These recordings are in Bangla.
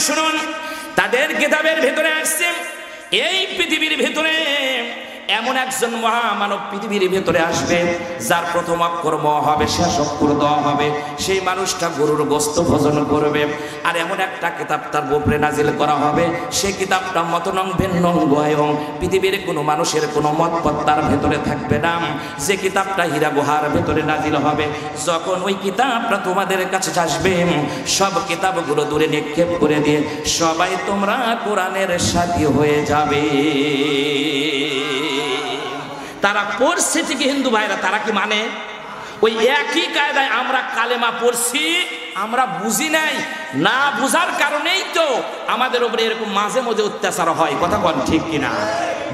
শুনুন, তাদের কিতাবের ভিতরে আসছে এই পৃথিবীর ভিতরে এমন একজন মহামানব পৃথিবীর ভিতরে আসবে, যার প্রথম অক্ষর ম হবে, শেষ অক্ষর দ হবে। সেই মানুষটা গরুর গোশত ভোজন করবে। আর এমন একটা কিতাব তার উপরে নাজিল করা হবে, সেই কিতাবটা মতনং ভিন্নং গয়ং, পৃথিবীর কোনো মানুষের কোনো মতপথ তার ভেতরে থাকবে না। যে কিতাবটা হীরা গুহার ভেতরে নাজিল হবে, যখন ওই কিতাবটা তোমাদের কাছে আসবে, সব কিতাবগুলো দূরে নিক্ষেপ করে দিয়ে সবাই তোমরা কোরআনের সাথী হয়ে যাবে। তারা পড়ছে ঠিকই হিন্দু ভাইরা, তারা কি মানে ওই একই কায়দায় আমরা কালেমা পড়ছি, আমরা বুঝি নাই। না বুঝার কারণেই তো আমাদের উপরে এরকম মাঝে মাঝে অত্যাচার হয়। কথা বল ঠিক কিনা?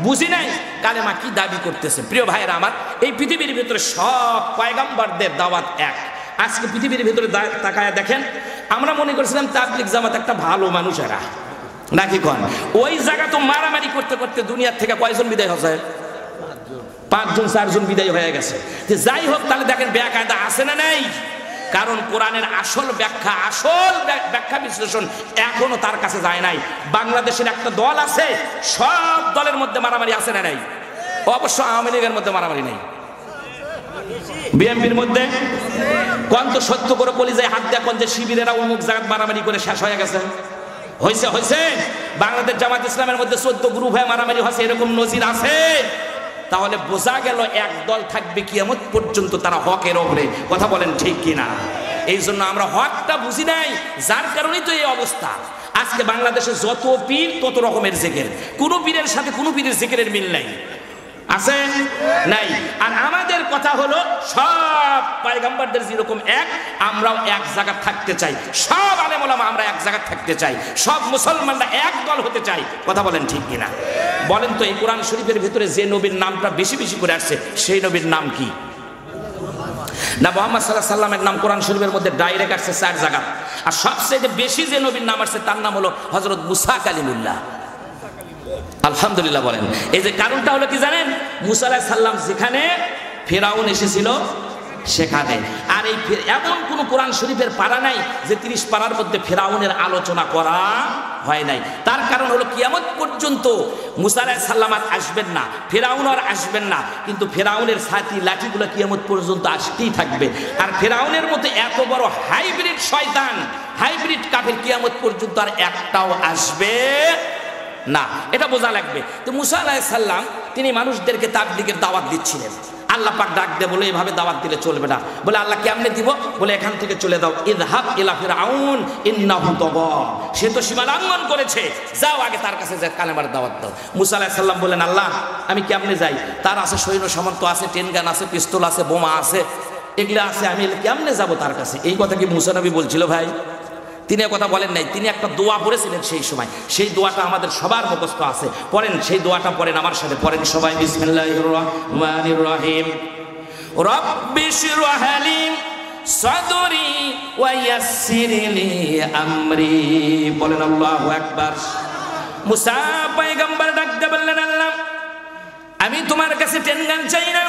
বুঝি নাই কালেমা কি দাবি করতেছে। প্রিয় ভাইরা আমার, এই পৃথিবীর ভিতরে সব পয়গম্বরদের দাওয়াত এক। আজকে পৃথিবীর ভিতরে তাকায় দেখেন, আমরা মনে করছিলাম তাবলীগ জামাত একটা ভালো মানুষ, এরা নাকি কন ওই জায়গা তো মারামারি করতে করতে দুনিয়ার থেকে কয়জন বিদায় হচ্ছে? 5 জন 4 জন বিদায় হয়ে গেছে। যাই হোক, তাহলে দেখেন বেকায়দা আছে না নাই? কারণ কোরআনের আসল ব্যাখ্যা বিশ্লেষণ এখনো তার কাছে যায় নাই। বাংলাদেশের একটা দল আছে, সব দলের মধ্যে মারামারি আছে না নাই? অবশ্য আওয়ামী লীগের মধ্যে মারামারি নেই, বিএনপির মধ্যে কোন তো সত্য করে কলিজায় হাত দেখুন যে শিবিরেরা অমুক জায়গায় মারামারি করে শেষ হয়ে গেছে। হয়েছে বাংলাদেশ জামাত ইসলামের মধ্যে 14 গ্রুপ হয়ে মারামারি হয়েছে, এরকম নজির আছে। তাহলে বোঝা গেল এক দল থাকবে কিয়ামত পর্যন্ত, তারা হকের ওপরে। কথা বলেন ঠিক কিনা? এই জন্য আমরা হকটা বুঝি নাই, যার কারণেই তো এই অবস্থা। আজকে বাংলাদেশে যত পীর তত রকমের জিকির, কোন পীরের সাথে কোন পীরের জিকিরের মিল নাই, আছে নাই? আর আমাদের কথা হলো সব পয়গম্বরদের যেরকম এক, আমরাও এক জায়গায় থাকতে চাই। সব আলেম ওলামা আমরা এক জায়গায় থাকতে চাই, সব মুসলমানরা এক দল হতে চাই। কথা বলেন ঠিক কিনা? বলেন তো, এই কোরআন শরীফের ভিতরে যে নবীর নামটা বেশি বেশি করে আসছে, সেই নবীর নাম কি? না মুহাম্মদ সাল্লাল্লাহু আলাইহি ওয়াসাল্লামের নাম কোরআন শরীফের মধ্যে ডাইরেক্ট আসছে 4 জায়গা। আর সবচেয়ে বেশি যে নবীর নাম আসছে তার নাম হলো হযরত মুসা কালিমুল্লাহ। আলহামদুলিল্লাহ বলেন। এই যে কারণটা হলো কি জানেন? মুসা আলাইহিস সালাম যেখানে ফেরাউন এসেছিল সেখানে। আর এই এমন কোন কোরআন শরীফের পারা নাই যে 30 পারার মধ্যে ফেরাউনের আলোচনা করা হয় নাই। তার কারণ হলো কিয়ামত পর্যন্ত মুসা আলাইহিস সালাম আর আসবেন না, ফেরাউন আর আসবেন না, কিন্তু ফেরাউনের সাথী লাঠিগুলো কিয়ামত পর্যন্ত আসতেই থাকবে। আর ফেরাউনের মতো এত বড় হাইব্রিড শয়তান, হাইব্রিড কাফের কিয়ামত পর্যন্ত আর একটাও আসবে না, এটা বোঝা লাগবে। তো মুসা আলাইহিস সালাম তিনি মানুষদেরকে তাবলীগের দাওয়াত দিচ্ছিলেন। আল্লাহ পাক ডাক দিয়ে বলে এভাবে দাওয়াত দিলে চলবে না। বলে আল্লাহ কেমনে দিব? বলে এখান থেকে চলে দাও, ইযহাব ইলা ফিরআউন ইন্নাহু তাগা, সে তো সীমা লঙ্ঘন করেছে, যাও আগে তার কাছে যা কালেমার দাওয়াত দাও। মুসা আলাইহিস সালাম বলেন, আল্লাহ আমি কেমনে যাই? তার আছে সৈন্য সামন্ত আছে, টেন গান আছে, পিস্তল আছে, বোমা আছে, এগুলো আছে, আমি কেমনে যাব তার কাছে? এই কথা কি মুসা নবী বলছিল ভাই? তিনি কথা বলেন নাই, তিনি একটা দোয়া পড়েছিলেন সেই সময়। সেই দোয়াটা আমাদের সবার মুখস্থ আছে, পড়েন সেই দোয়াটা, পড়েন আমার সাথে, পড়েন সবাই। বিসমিল্লাহির রহমানির রহিম। রব্বি শরহ লি সাদরি ওয়া ইয়াসসির লি আমরি। বলেন আল্লাহু আকবার। মুসা পয়গম্বর ডাকতে বললেন, আল্লাহ আমি তোমার কাছে টেন গান চাই না,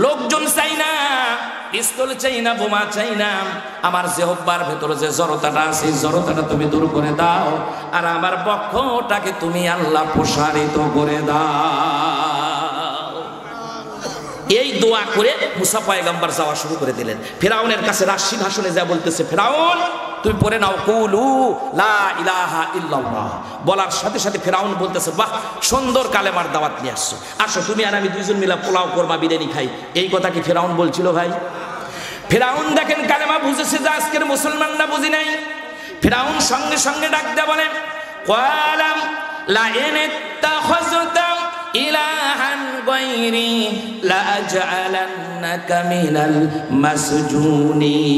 লোকজন চাই না, পিস্তল চাই না, বোমা চাই না। আমার জিহ্বার ভেতরে যে জড়তাটা আছে, জড়তাটা তুমি দূর করে দাও, আর আমার বক্ষটাকে তুমি আল্লাহ প্রসারিত করে দাও। এই দোয়া করে মুসা পয়গম্বর যাওয়া শুরু করে দিলেন। ফেরাউনের কাছে রাশি ভাষণে যা বলতেছে, ফেরাউন তুমি পড়ে নাও কুলু লা ইলাহা ইল্লাল্লাহ। বলার সাথে সাথে ফেরাউন বলতেছে, বাহ সুন্দর কালেমার দাওয়াত নিয়ে আসছো, আসো তুমি আর আমি দুইজন মিলে পোলাও কোরমা বিরিয়ানি খাই। এই কথা কি ফেরাউন বলছিল ভাই? ফেরাউন দেখেন কালেমা বুঝেছে, যে আজকের মুসলমানরা বুঝি নাই। ফেরাউন সঙ্গে সঙ্গে ডাক দেয়া বলেন, ক্বালাম লা ইনতাখাযতা ইলাহান গায়রি লা আজআলান্নাকা মিনাল মাসজুনিন।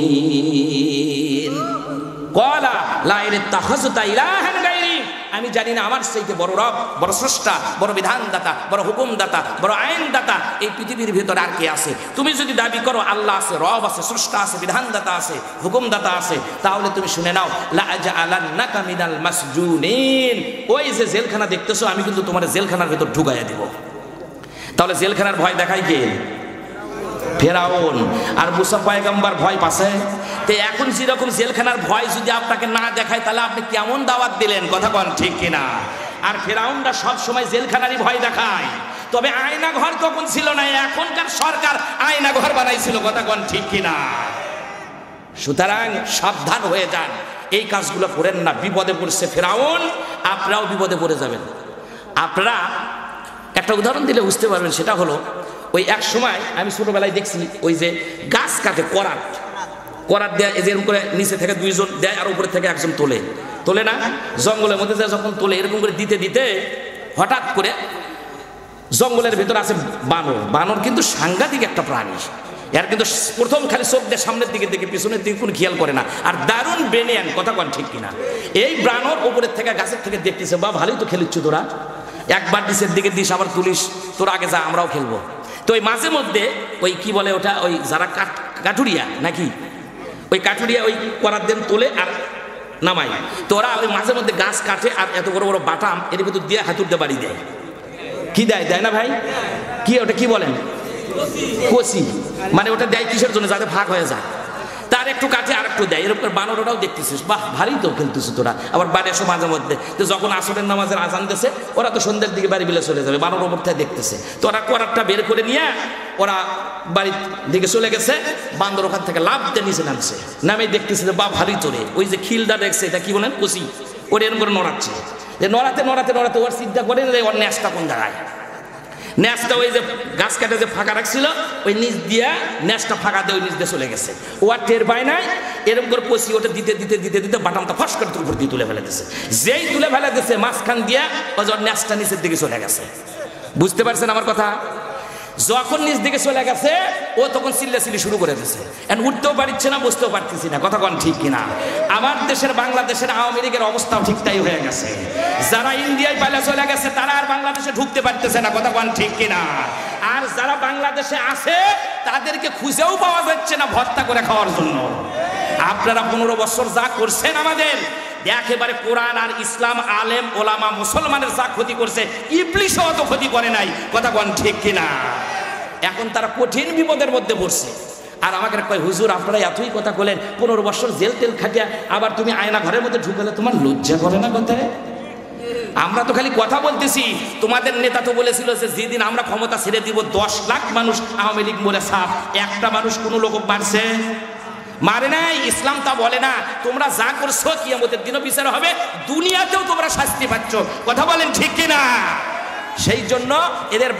ক্বালা লা ইনতাখাযতা ইলাহান গায়রি, আমি জানি না আমার চাইতে বড় রব, বড় স্রষ্টা, বড় বিধানদাতা, বড় হুকুমদাতা, বড় আইনদাতা এই পৃথিবীর ভিতরে আর কে আছে? তুমি যদি দাবি করো আল্লাহ আছে, রব আছে, স্রষ্টা আছে, বিধানদাতা আছে, হুকুমদাতা আছে, তাহলে তুমি শুনে নাও, লা আজআলান্নাকা মিনাল মাসজুনিন। ওই যে জেলখানা দেখতেছো, আমি কিন্তু তোমার জেলখানার ভিতর ঢুকাইয়া দিব। তাহলে জেলখানার ভয় দেখাই কে? ফেরাউন। আর মুসা পয়গম্বর ভয় পাচ্ছে। তো এখন যেরকম জেলখানার ভয় যদি আপনাকে না দেখায় তাহলে আপনি কেমন দাওয়াত দিলেন? কথা বল ঠিক কিনা? আর ফেরাউনরা সব সময় জেলখানারই ভয় দেখায়, তবে আয়না ঘর তখন ছিল না, এখনকার সরকার আয়না ঘর বানাইছিল। কথা বল ঠিক কিনা? সুতরাং সাবধান হয়ে যান, এই কাজগুলো করেন না। বিপদে পড়ছে ফেরাউন, আপনারাও বিপদে পড়ে যাবেন। আপনারা একটা উদাহরণ দিলে বুঝতে পারবেন, সেটা হলো ওই এক সময় আমি ছোটবেলায় দেখছি ওই যে গাছ কাটে করাত দেয়, এরকম করে নিচে থেকে দুইজন দেয় আর উপরে থেকে একজন তোলে না, জঙ্গলের মধ্যে যখন তোলে এরকম করে দিতে দিতে হঠাৎ করে জঙ্গলের ভেতর আছে বানর কিন্তু সাংঘাতিক একটা প্রাণী। এর কিন্তু প্রথম খালি চোখ দিয়ে সামনের দিকে দেখে পিছনের দিকে কোনো খেয়াল করে না, আর দারুণ ব্রেনিয়ান। কথা কন ঠিক কিনা? এই বানর উপরের থেকে গাছের থেকে দেখতেছে, বা ভালোই তো খেলিচ্ছ তোরা, একবার নিচের দিকে দিস আবার তুলিস, তোরা আগে যা আমরাও খেলবো। তো ওই মাঝে মধ্যে ওই কি বলে ওটা, ওই যারা কাঠুরিয়া নাকি, ওই কাঠুরিয়া ওই করার দেন তোলে আর নামায়, তোরা ওই মাঝে মধ্যে গাছ কাটে আর এত বড় বড় বাটাম এর ভিতর দিয়ে হাতুর দিয়ে বাড়ি দেয়। কি দেয় না ভাই? কি ওটা কি বলেন? কচি। মানে ওটা দেয় কিসের জন্য? যাতে ভাগ হয়ে যায়। তার একটু কাটে আর একটু দেয়, এরকম বানর ওটাও দেখতেছিস, বাহ ভারী তো খেলতেছিস তোরা। আবার বাড়ি এসো মাঝে মধ্যে, তো যখন আসরের নামাজের আজান দিয়েছে ওরা তো সন্ধ্যের দিকে বাড়ি বিলে চলে যাবে, বানর ওপর থেকে দেখতেছে। তো ওরা করারটা বের করে নিয়ে ওরা বাড়ির দিকে চলে গেছে। বান্দর ওখান থেকে লাভ দিয়ে নিচে নামছে, নামে দেখতেছে যে বা ভারী তোরে, ওই যে খিলটা দেখছে, এটা কি বলেন? কচি। ওর এরকম করে নড়াচ্ছে, যে নড়াতে নড়াতে নড়াতে ওর চিন্তা করেন যে ওর ন্যাসটা কোন জায়গায়। ন্যাসটা ওই যে গাছ কাটে যে ফাঁকা রাখছিল ওই নিচ দিয়া ন্যাসটা ফাঁকা দিয়ে ওই নিচ দিয়ে চলে গেছে। ও আর টের পায় নাই, এরকম করে পচি ওটা দিতে দিতে দিতে দিতে বাটামটা ফস করে উপর দিয়ে তুলে ফেলে দিচ্ছে। যেই তুলে ফেলে দিচ্ছে মাঝখান দিয়া ওই যে ন্যাসটা নিচের দিকে চলে গেছে। বুঝতে পারছেন আমার কথা? যখন নিচ দিকে চলে গেছে ও তখন চিল্লাচিল্লি শুরু করে দিয়েছে, এখন উঠতেও পারছে না, বসতেও পারতেছি না। কথা কন ঠিক কিনা? আমার দেশের বাংলাদেশের আওয়ামী লীগের অবস্থাও ঠিক তাই হয়ে গেছে। যারা ইন্ডিয়ায় পালা চলে গেছে তারা আর বাংলাদেশে ঢুকতে পারতেছে না। কথা কন ঠিক কিনা? আর যারা বাংলাদেশে আছে তাদেরকে খুঁজেও পাওয়া যাচ্ছে না ভর্তা করে খাওয়ার জন্য। আপনারা 15 বছর যা করছেন আমাদের, একেবারে কোরআন আর ইসলাম, আলেম ওলামা মুসলমানের যা ক্ষতি করছে ইবলিশও অত ক্ষতি করে নাই। কথা বল ঠিক কিনা? এখন তারা কঠিন বিপদের মধ্যে পড়ছে। আর আমাকে কয়, হুজুর আপনারা এতই কথা বলেন, 15 বছর জেল তেল খাটিয়া আবার তুমি আয়না ঘরের মধ্যে ঢুকলে তোমার লজ্জা করে না? কথায় আমরা তো খালি কথা বলতেছি, তোমাদের নেতা তো বলেছিল যে যেদিন আমরা ক্ষমতা ছেড়ে দিব 10 লাখ মানুষ আওয়ামী লীগ মরে সাফ। একটা মানুষ কোনো লোক মারছে? মারে নাই। ইসলাম তা বলে না। তোমরা যা করছো কিয়ামতের দিনও বিচার হবে, দুনিয়াতেও তোমরা শাস্তি পাচ্ছ। কথা বলেন ঠিক কিনা? সেই জন্য এদের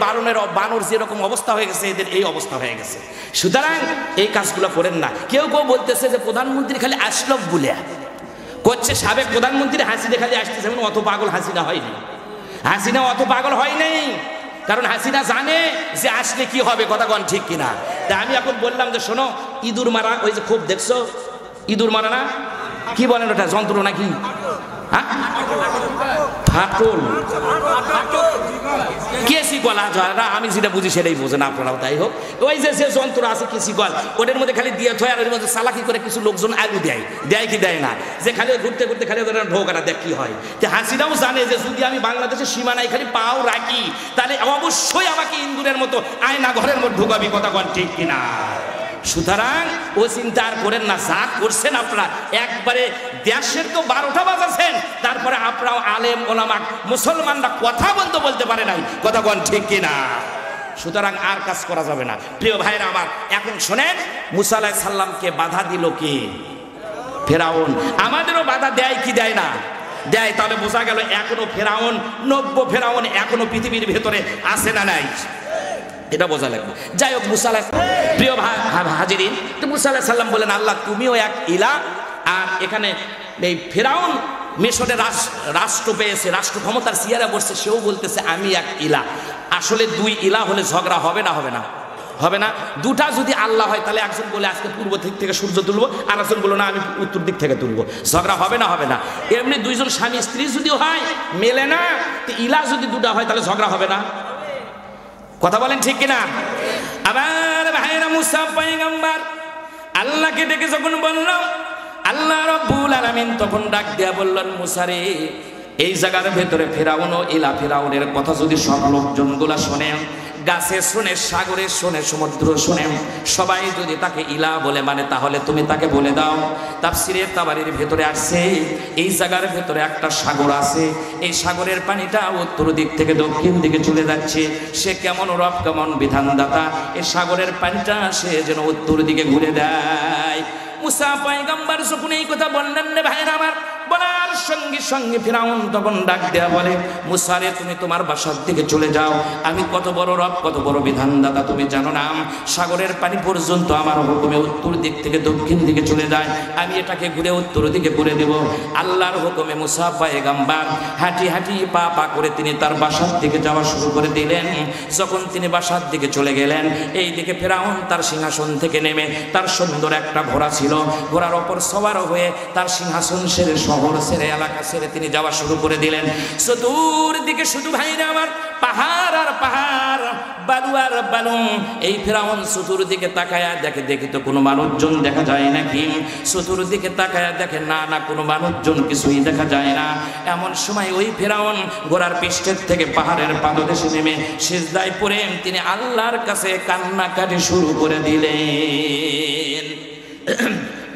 বানর যেরকম অবস্থা হয়ে গেছে এদের এই অবস্থা হয়ে গেছে। সুতরাং এই কাজগুলো করেন না। কেউ কেউ বলতেছে যে প্রধানমন্ত্রী খালি আসলো বলে করছে, সাবেক প্রধানমন্ত্রী হাসিনা খালি আসতেছে, অত পাগল হাসিনা হয়নি। হাসিনা অত পাগল হয় নাই, কারণ হাসিনা জানে যে আসলে কি হবে। কথা কন ঠিক কিনা? তা আমি এখন বললাম যে শোনো, ইঁদুর মারা, ওই যে খুব দেখছো ইঁদুর মারা না, কি বলেন ওটা, যন্ত্র নাকি? হ্যাঁ, ফাটল, কেসি গলা, আমি যেটা বুঝি সেটাই বোঝেন আপনারাও, তাই হোক। ওই যে যন্ত্র আছে কেসি গল, ওটার মধ্যে খালি দিয়ে থয়, আর ওর মধ্যে চালাকি করে কিছু লোকজন আলু দেয় কি দেয় না, যে খালি ঘুরতে ঘুরতে খালি ঢোকাটা দেখ কি হয়। তো হাসিনাও জানে যে যদি আমি বাংলাদেশের সীমানায় খালি পাও রাখি তাহলে অবশ্যই আমাকে ইন্দুরের মতো আয়না ঘরের মধ্যে ঢোকাবি। কথা কন ঠিক কিনা? সুতরাং ও চিন্তা আর করেন না। যা করছেন আপনারা একবারে দেশের তো 12টা বাজাচ্ছেন, তারপরে আপনারাও আলেম ওলামা মুসলমানরা কথা বলতে পারে নাই। কথা বল ঠিক কিনা? সুতরাং আর কাজ করা যাবে না। প্রিয় ভাইরা আমার, এখন শোনেন, মুসা আলাইহিস সালামকে বাধা দিল কে? ফেরাউন। আমাদেরও বাধা দেয় কি দেয় না? দেয়। তাহলে বোঝা গেল এখনো ফেরাউন, নব্য ফেরাউন এখনো পৃথিবীর ভেতরে আছে না নাই? এটা বোঝা লাগবে। যাই হোক, মুসা আলাইহিস, প্রিয় হাজিরিন, তো মুসা আলাইহিস সালাম বলেন, আল্লাহ তুমিও এক ইলা। আর এখানে এই ফেরাউন মিশরে রাষ্ট্র পেয়েছে, রাষ্ট্র ক্ষমতার চেয়ারে বসছে, সেও বলতেছে আমি এক ইলা। আসলে 2 ইলা হলে ঝগড়া হবে না? হবে না? হবে না। দুটা যদি আল্লাহ হয় তাহলে একজন বলে আজকে পূর্ব দিক থেকে সূর্য তুলবো, আর একজন বলো না আমি উত্তর দিক থেকে তুলবো। ঝগড়া হবে না? হবে না। এমনি 2 জন স্বামী স্ত্রী যদি হয় মেলে না, তো ইলা যদি 2টা হয় তাহলে ঝগড়া হবে না? কথা বলেন ঠিক কিনা? আবার ভাইরা, মুসা পয়গম্বর আল্লাহকে ডেকে যখন বলল, আল্লাহ রাব্বুল আলামিন তখন ডাক দিয়া বললেন, মুসা রে, এই জায়গার ভেতরে ফেরাউন ও ইলা, ফেরাউনের কথা যদি সব লোকজনগুলা শোনে, গাছে শোনে, সাগরে শোনে, সমুদ্র শোনে, সবাই যদি তাকে ইলা বলে মানে তাহলে তুমি তাকে বলে দাও তাফসিরে তাবারির ভেতরে আসছে এই জায়গার ভেতরে একটা সাগর আছে, এই সাগরের পানিটা উত্তর দিক থেকে দক্ষিণ দিকে চলে যাচ্ছে। সে কেমন রব, কেমন বিধানদাতা, এই সাগরের পানিটা সে যেন উত্তর দিকে ঘুরে দেয়। মুসা পয়গম্বর যখন এই কথা বললেন রে ভাইরা আমার, বলার সঙ্গে সঙ্গে ফিরাউন তখন ডাক দেয়া বলে, মুসা রে তুমি তোমার বাসার দিকে চলে যাও, আমি কত বড় রব, কত বড় বিধানদাতা তুমি জানো না? সাগরের পানি পর্যন্ত আমার হুকুমে উত্তর দিক থেকে দক্ষিণ দিকে চলে যায়, আমি এটাকে ঘুরে উত্তর দিকে করে দেব। আল্লাহর হুকুমে মুসা পয়গম্বর হাঁটি হাঁটি পা পা করে তিনি তার বাসার দিকে যাওয়া শুরু করে দিলেন। যখন তিনি বাসার দিকে চলে গেলেন, এই দিকে ফিরাউন তার সিংহাসন থেকে নেমে, তার সুন্দর একটা ঘোড়া ছিল, ঘোড়ার ওপর সওয়ার হয়ে তার সিংহাসন ছেড়ে, শহর ছেড়ে, এলাকা ছেড়ে তিনি যাওয়া শুরু করে দিলেন। চতুর্দিকে শুধু ভাইরা আমার পাহাড় আর পাহাড়, বালু আর বালু। এই ফিরাউন চতুর্দিকে তাকায়া দেখে, দেখি তো কোনো মানুষজন দেখা যায় নাকি? চতুর্দিকে তাকায়া দেখে, না না কোনো মানুষজন কিছুই দেখা যায় না। এমন সময় ওই ফিরাউন ঘোড়ার পৃষ্ঠের থেকে পাহাড়ের পাদদেশে নেমে সিজদায় পড়ে তিনি আল্লাহর কাছে কান্নাকাটি শুরু করে দিলেন।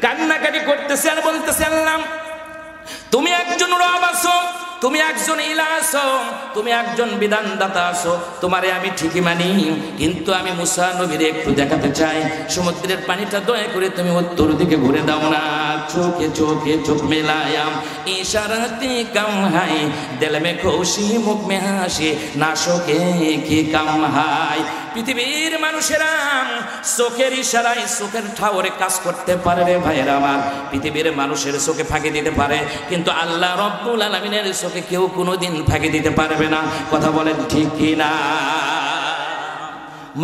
কান্নাকাটি করতেছে আর বলতেছে, আল্লাহ তুমি একজন রব আছো, তুমি একজন ইলা আছো, তুমি একজন বিধানদাতা আছো, তোমারে আমি ঠিকই মানি, কিন্তু আমি মুসা নবীরে একটু দেখাতে চাই। সমুদ্রের পানিটা দয়া করে তুমি উত্তর দিকে ঘুরে দাও না। চোখে চোখে চোখ মেলায়াম, ইশারাতে কাম হাই, দিল মে খুশি মুখ মে হাসি, না শোকে কি কাম হাই। পৃথিবীর মানুষেরা চোখের ইশারায়, চোখের ঠাওরে কাজ করতে পারে রে ভাইয়েরা আমার। পৃথিবীর মানুষের চোখে ফাঁকি দিতে পারে, কিন্তু আল্লাহ রব্বুল আলামিনের চোখে কেউ কোনোদিন ফাঁকি দিতে পারবে না। কথা বলেন ঠিক কি না?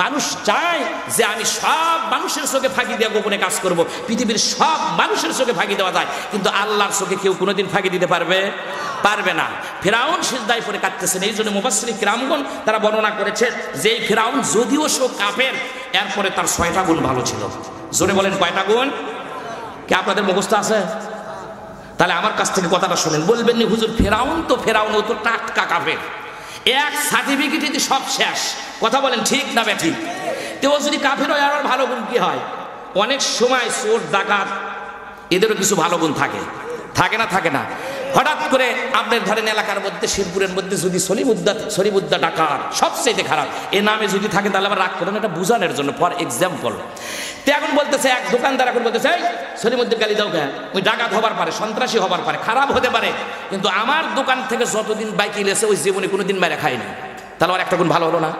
মানুষ চায় যে আমি সব মানুষের চোখে ফাঁকি দিয়ে গোপনে কাজ করব। পৃথিবীর সব মানুষের চোখে ফাঁকি দেওয়া যায়, কিন্তু আল্লাহর চোখে কেউ কোনোদিন ফাঁকি দিতে পারবে না। ফিরাউন সিজদায় পড়ে কাঁদতেছেন। এই জন্য মুফাসসির কিরামগণ তারা বর্ণনা করেছে যে এই ফিরাউন যদিও সে কাফের, এরপরে তার 6টা গুণ ভালো ছিল। জোরে বলেন কয়টা গুণ? কি আপনাদের মুখস্থ আছে? তাহলে আমার কাছ থেকে কথাটা শুনেন। বলবেন নি হুজুর ফিরাউন তো ও তো টাটকা কাফের, এক সার্টিফিকেটে সব শেষ। কথা বলেন ঠিক না বেঠিক? তেও যদি কাফের হয় আর ভালো গুণ কি হয়? অনেক সময় চোর ডাকাত এদেরও কিছু ভালো গুণ থাকে, থাকে না? থাকে না? হঠাৎ করে আপনার ধরেন এলাকার মধ্যে, শিবপুরের মধ্যে যদি সলিমুদ্দা ডাকাত সবচেয়ে খারাপ এ নামে যদি থাকে, তাহলে আবার রাগ করেন, এটা বুঝানোর জন্য, ফর এক্সাম্পল। তো এখন বলতেছে এক দোকানদার, এখন বলতেছে এই সলিমুদ্দিন গালি দাও কেন? ওই ডাকাত হবার পারে, সন্ত্রাসী হবার পারে, খারাপ হতে পারে, কিন্তু আমার দোকান থেকে যতদিন বাইক ইলেছে ওই জীবনে কোনোদিন মেরে খায়নি। তাহলে আর একটা গুণ ভালো হলো না?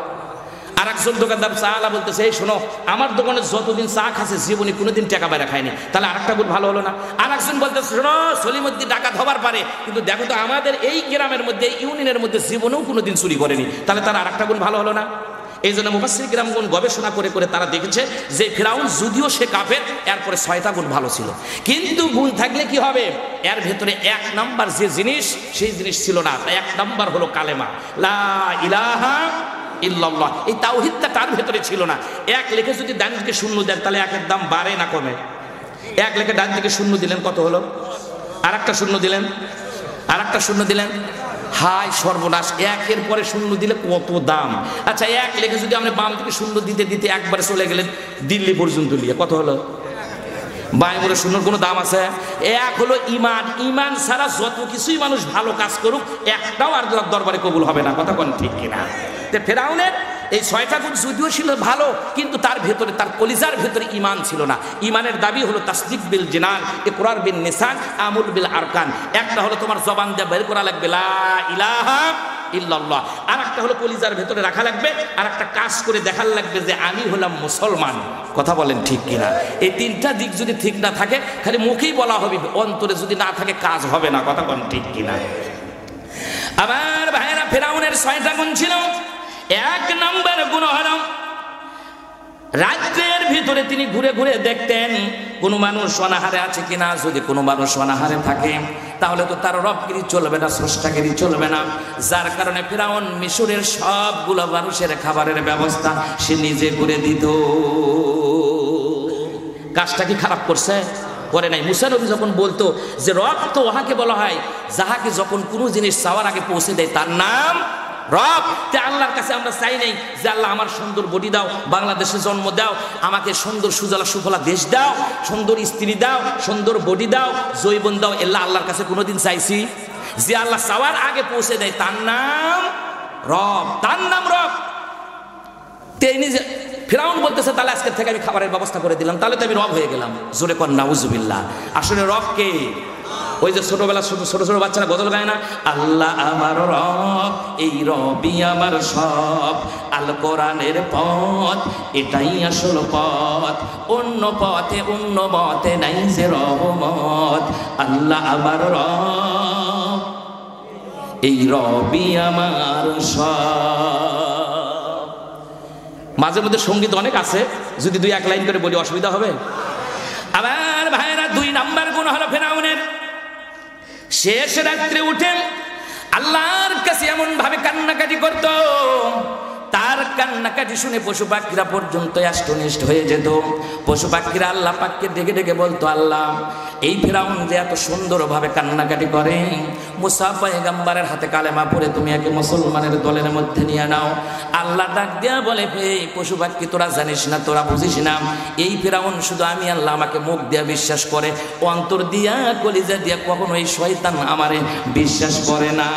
আর একজন দোকানদার চা আলা বলতেছে এই শোনো, আমার দোকানে যতদিন চা খাচ্ছে জীবনে কোনোদিন টাকা বাইরে খায়নি। তাহলে আর একটা গুণ ভালো হলো না? আর একজন বলতেছে শোনো, সলিমুদ্দিন ডাকাত হবার পারে, কিন্তু দেখো তো আমাদের এই গ্রামের মধ্যে, ইউনিয়নের মধ্যে জীবনেও কোনোদিন চুরি করেনি। তাহলে তার আর একটা গুণ ভালো হলো না? এই জন্য মুফাসসির কিরামগণ গবেষণা করে করে তারা দেখেছে যে ফিরাউন যদিও সে কাফের, এরপরে 6টা গুণ ভালো ছিল। কিন্তু গুণ থাকলে কি হবে? এর ভেতরে 1 নাম্বার যে জিনিস, সেই জিনিস ছিল না। 1 নাম্বার হলো কালেমা, লা ইলাহা ইল্লাল্লাহ। এই তাওহীদটা তার ভেতরে ছিল না। 1 লেখে যদি ডান দিকে শূন্য দেন, তাহলে 1-এর দাম বাড়ে না কমে? 1 লেখে ডান দিকে শূন্য দিলেন, কত হলো? আর একটা শূন্য দিলেন, আর একটা শূন্য দিলেন, হাই সর্বনাশ, 1-এর পরে শূন্য দিলে কত দাম! আচ্ছা 1 লেখে যদি আমরা বাম থেকে শূন্য দিতে দিতে একবারে চলে গেলেন দিল্লি পর্যন্ত নিয়ে, কত হলো? বাইবেলের শূন্যর কোনো দাম আছে? 1 হলো ইমান। ইমান ছাড়া যত কিছুই মানুষ ভালো কাজ করুক, একটাও আর দরবারে কবুল হবে না। কথা কোন ঠিক কিনা? ফিরাউনের এই 6টা গুণ যদিও ছিল ভালো, কিন্তু তার ভেতরে, তার কলিজার ভেতরে ইমান ছিল না। ইমানের দাবি হলো তাসদিক বিল জিনান, ইকরার বিন নিসান, আমল বিল আরকান। একটা হলো তোমার জবান দিয়ে বের করা লাগবে লা ইলাহা ইল্লাল্লাহ, আর একটা হলো কলিজার ভেতরে রাখা লাগবে, আর একটা কাজ করে দেখার লাগবে যে আমি হলাম মুসলমান। কথা বলেন ঠিক কিনা? এই 3টা দিক যদি ঠিক না থাকে, খালি মুখেই বলা হবে, অন্তরে যদি না থাকে কাজ হবে না। কথা বলেন ঠিক কিনা? আমার ভাইয়েরা, ফিরাউনের 6টা গুণ ছিল। 1 নাম্বার গুণ হলো রাজ্যের ভিতরে তিনি ঘুরে ঘুরে দেখতেন কোন মানুষ অনাহারে আছে কিনা। যদি কোনো মানুষ অনাহারে থাকে, তাহলে তো তার রবগিরি চলবে না, স্রষ্টাগিরি চলবে না। যার কারণে ফিরাউন মিশরের সবগুলো মানুষের খাবারের ব্যবস্থা সে নিজে করে দিত। কাজটা কি খারাপ করছে? করে নাই। মুসা নবী যখন বলতো যে রব তো ওহাকে বলা হয় যাহাকে যখন কোনো জিনিস চাওয়ার আগে পৌঁছে দেয়, তার নাম রব। তে আল্লাহর কাছে আমরা চাই নাই যে আল্লাহ আমার সুন্দর বডি দাও, বাংলাদেশে জন্ম দাও, আমাকে সুন্দর সুজলা সুফলা দেশ দাও, সুন্দর স্ত্রী দাও, সুন্দর বডি দাও, জৈবন দাও। এল্লা আল্লাহর কাছে কোনোদিন চাইছি? যে আল্লাহ চাওয়ার আগে পৌঁছে দেয় তার নাম রব, তার নাম রব। তিনি যে ফিরাউন বলতেছে তাহলে আজকের থেকে আমি খাবারের ব্যবস্থা করে দিলাম, তাহলে তো আমি রব হয়ে গেলাম। জোরে কর নাউজুবিল্লাহ। আসলে রব কে? ওই যে ছোটবেলা ছোট ছোট বাচ্চারা গজল গায় না, আল্লাহ আমার রব, এই রবই আমার সব, আল কোরআনের পথ এটাই আসল পথ, অন্য পথে অন্য মতে নাই যে রহমত। আল্লাহ আমার রব, এই রবই আমার সব। মাঝে মধ্যে সঙ্গীত অনেক আছে, যদি দুই এক লাইন করে বলি অসুবিধা হবে? আবার ভাইরা 2 নাম্বার গুণ হলো ফেরাউনের, শেষ রাত্রে উঠে আল্লাহর কাছে এমন ভাবে কান্নাকাটি করত, তার কান্নাকাটি শুনে পশু পাখিরা পর্যন্ত অষ্টনিষ্ঠ হয়ে যেত। পশু পাখিরা আল্লাহ পাককে ডেকে ডেকে বলতো, আল্লাহ এই ফিরাউন যে এত সুন্দরভাবে কান্নাকাটি করে, মুসা পয়গম্বরের হাতে কালেমা পড়ে তুমি একে মুসলমানের দলের মধ্যে নিয়ে নাও। আল্লাহ ডাক দিয়া বলে, এই পশু পাখি তোরা জানিস না, তোরা বুঝিস না, এই ফিরাউন শুধু আমি আল্লাহ আমাকে মুখ দিয়া বিশ্বাস করে, অন্তর দিয়া কলিজা দিয়া কখনো এই শয়তান আমারে বিশ্বাস করে না,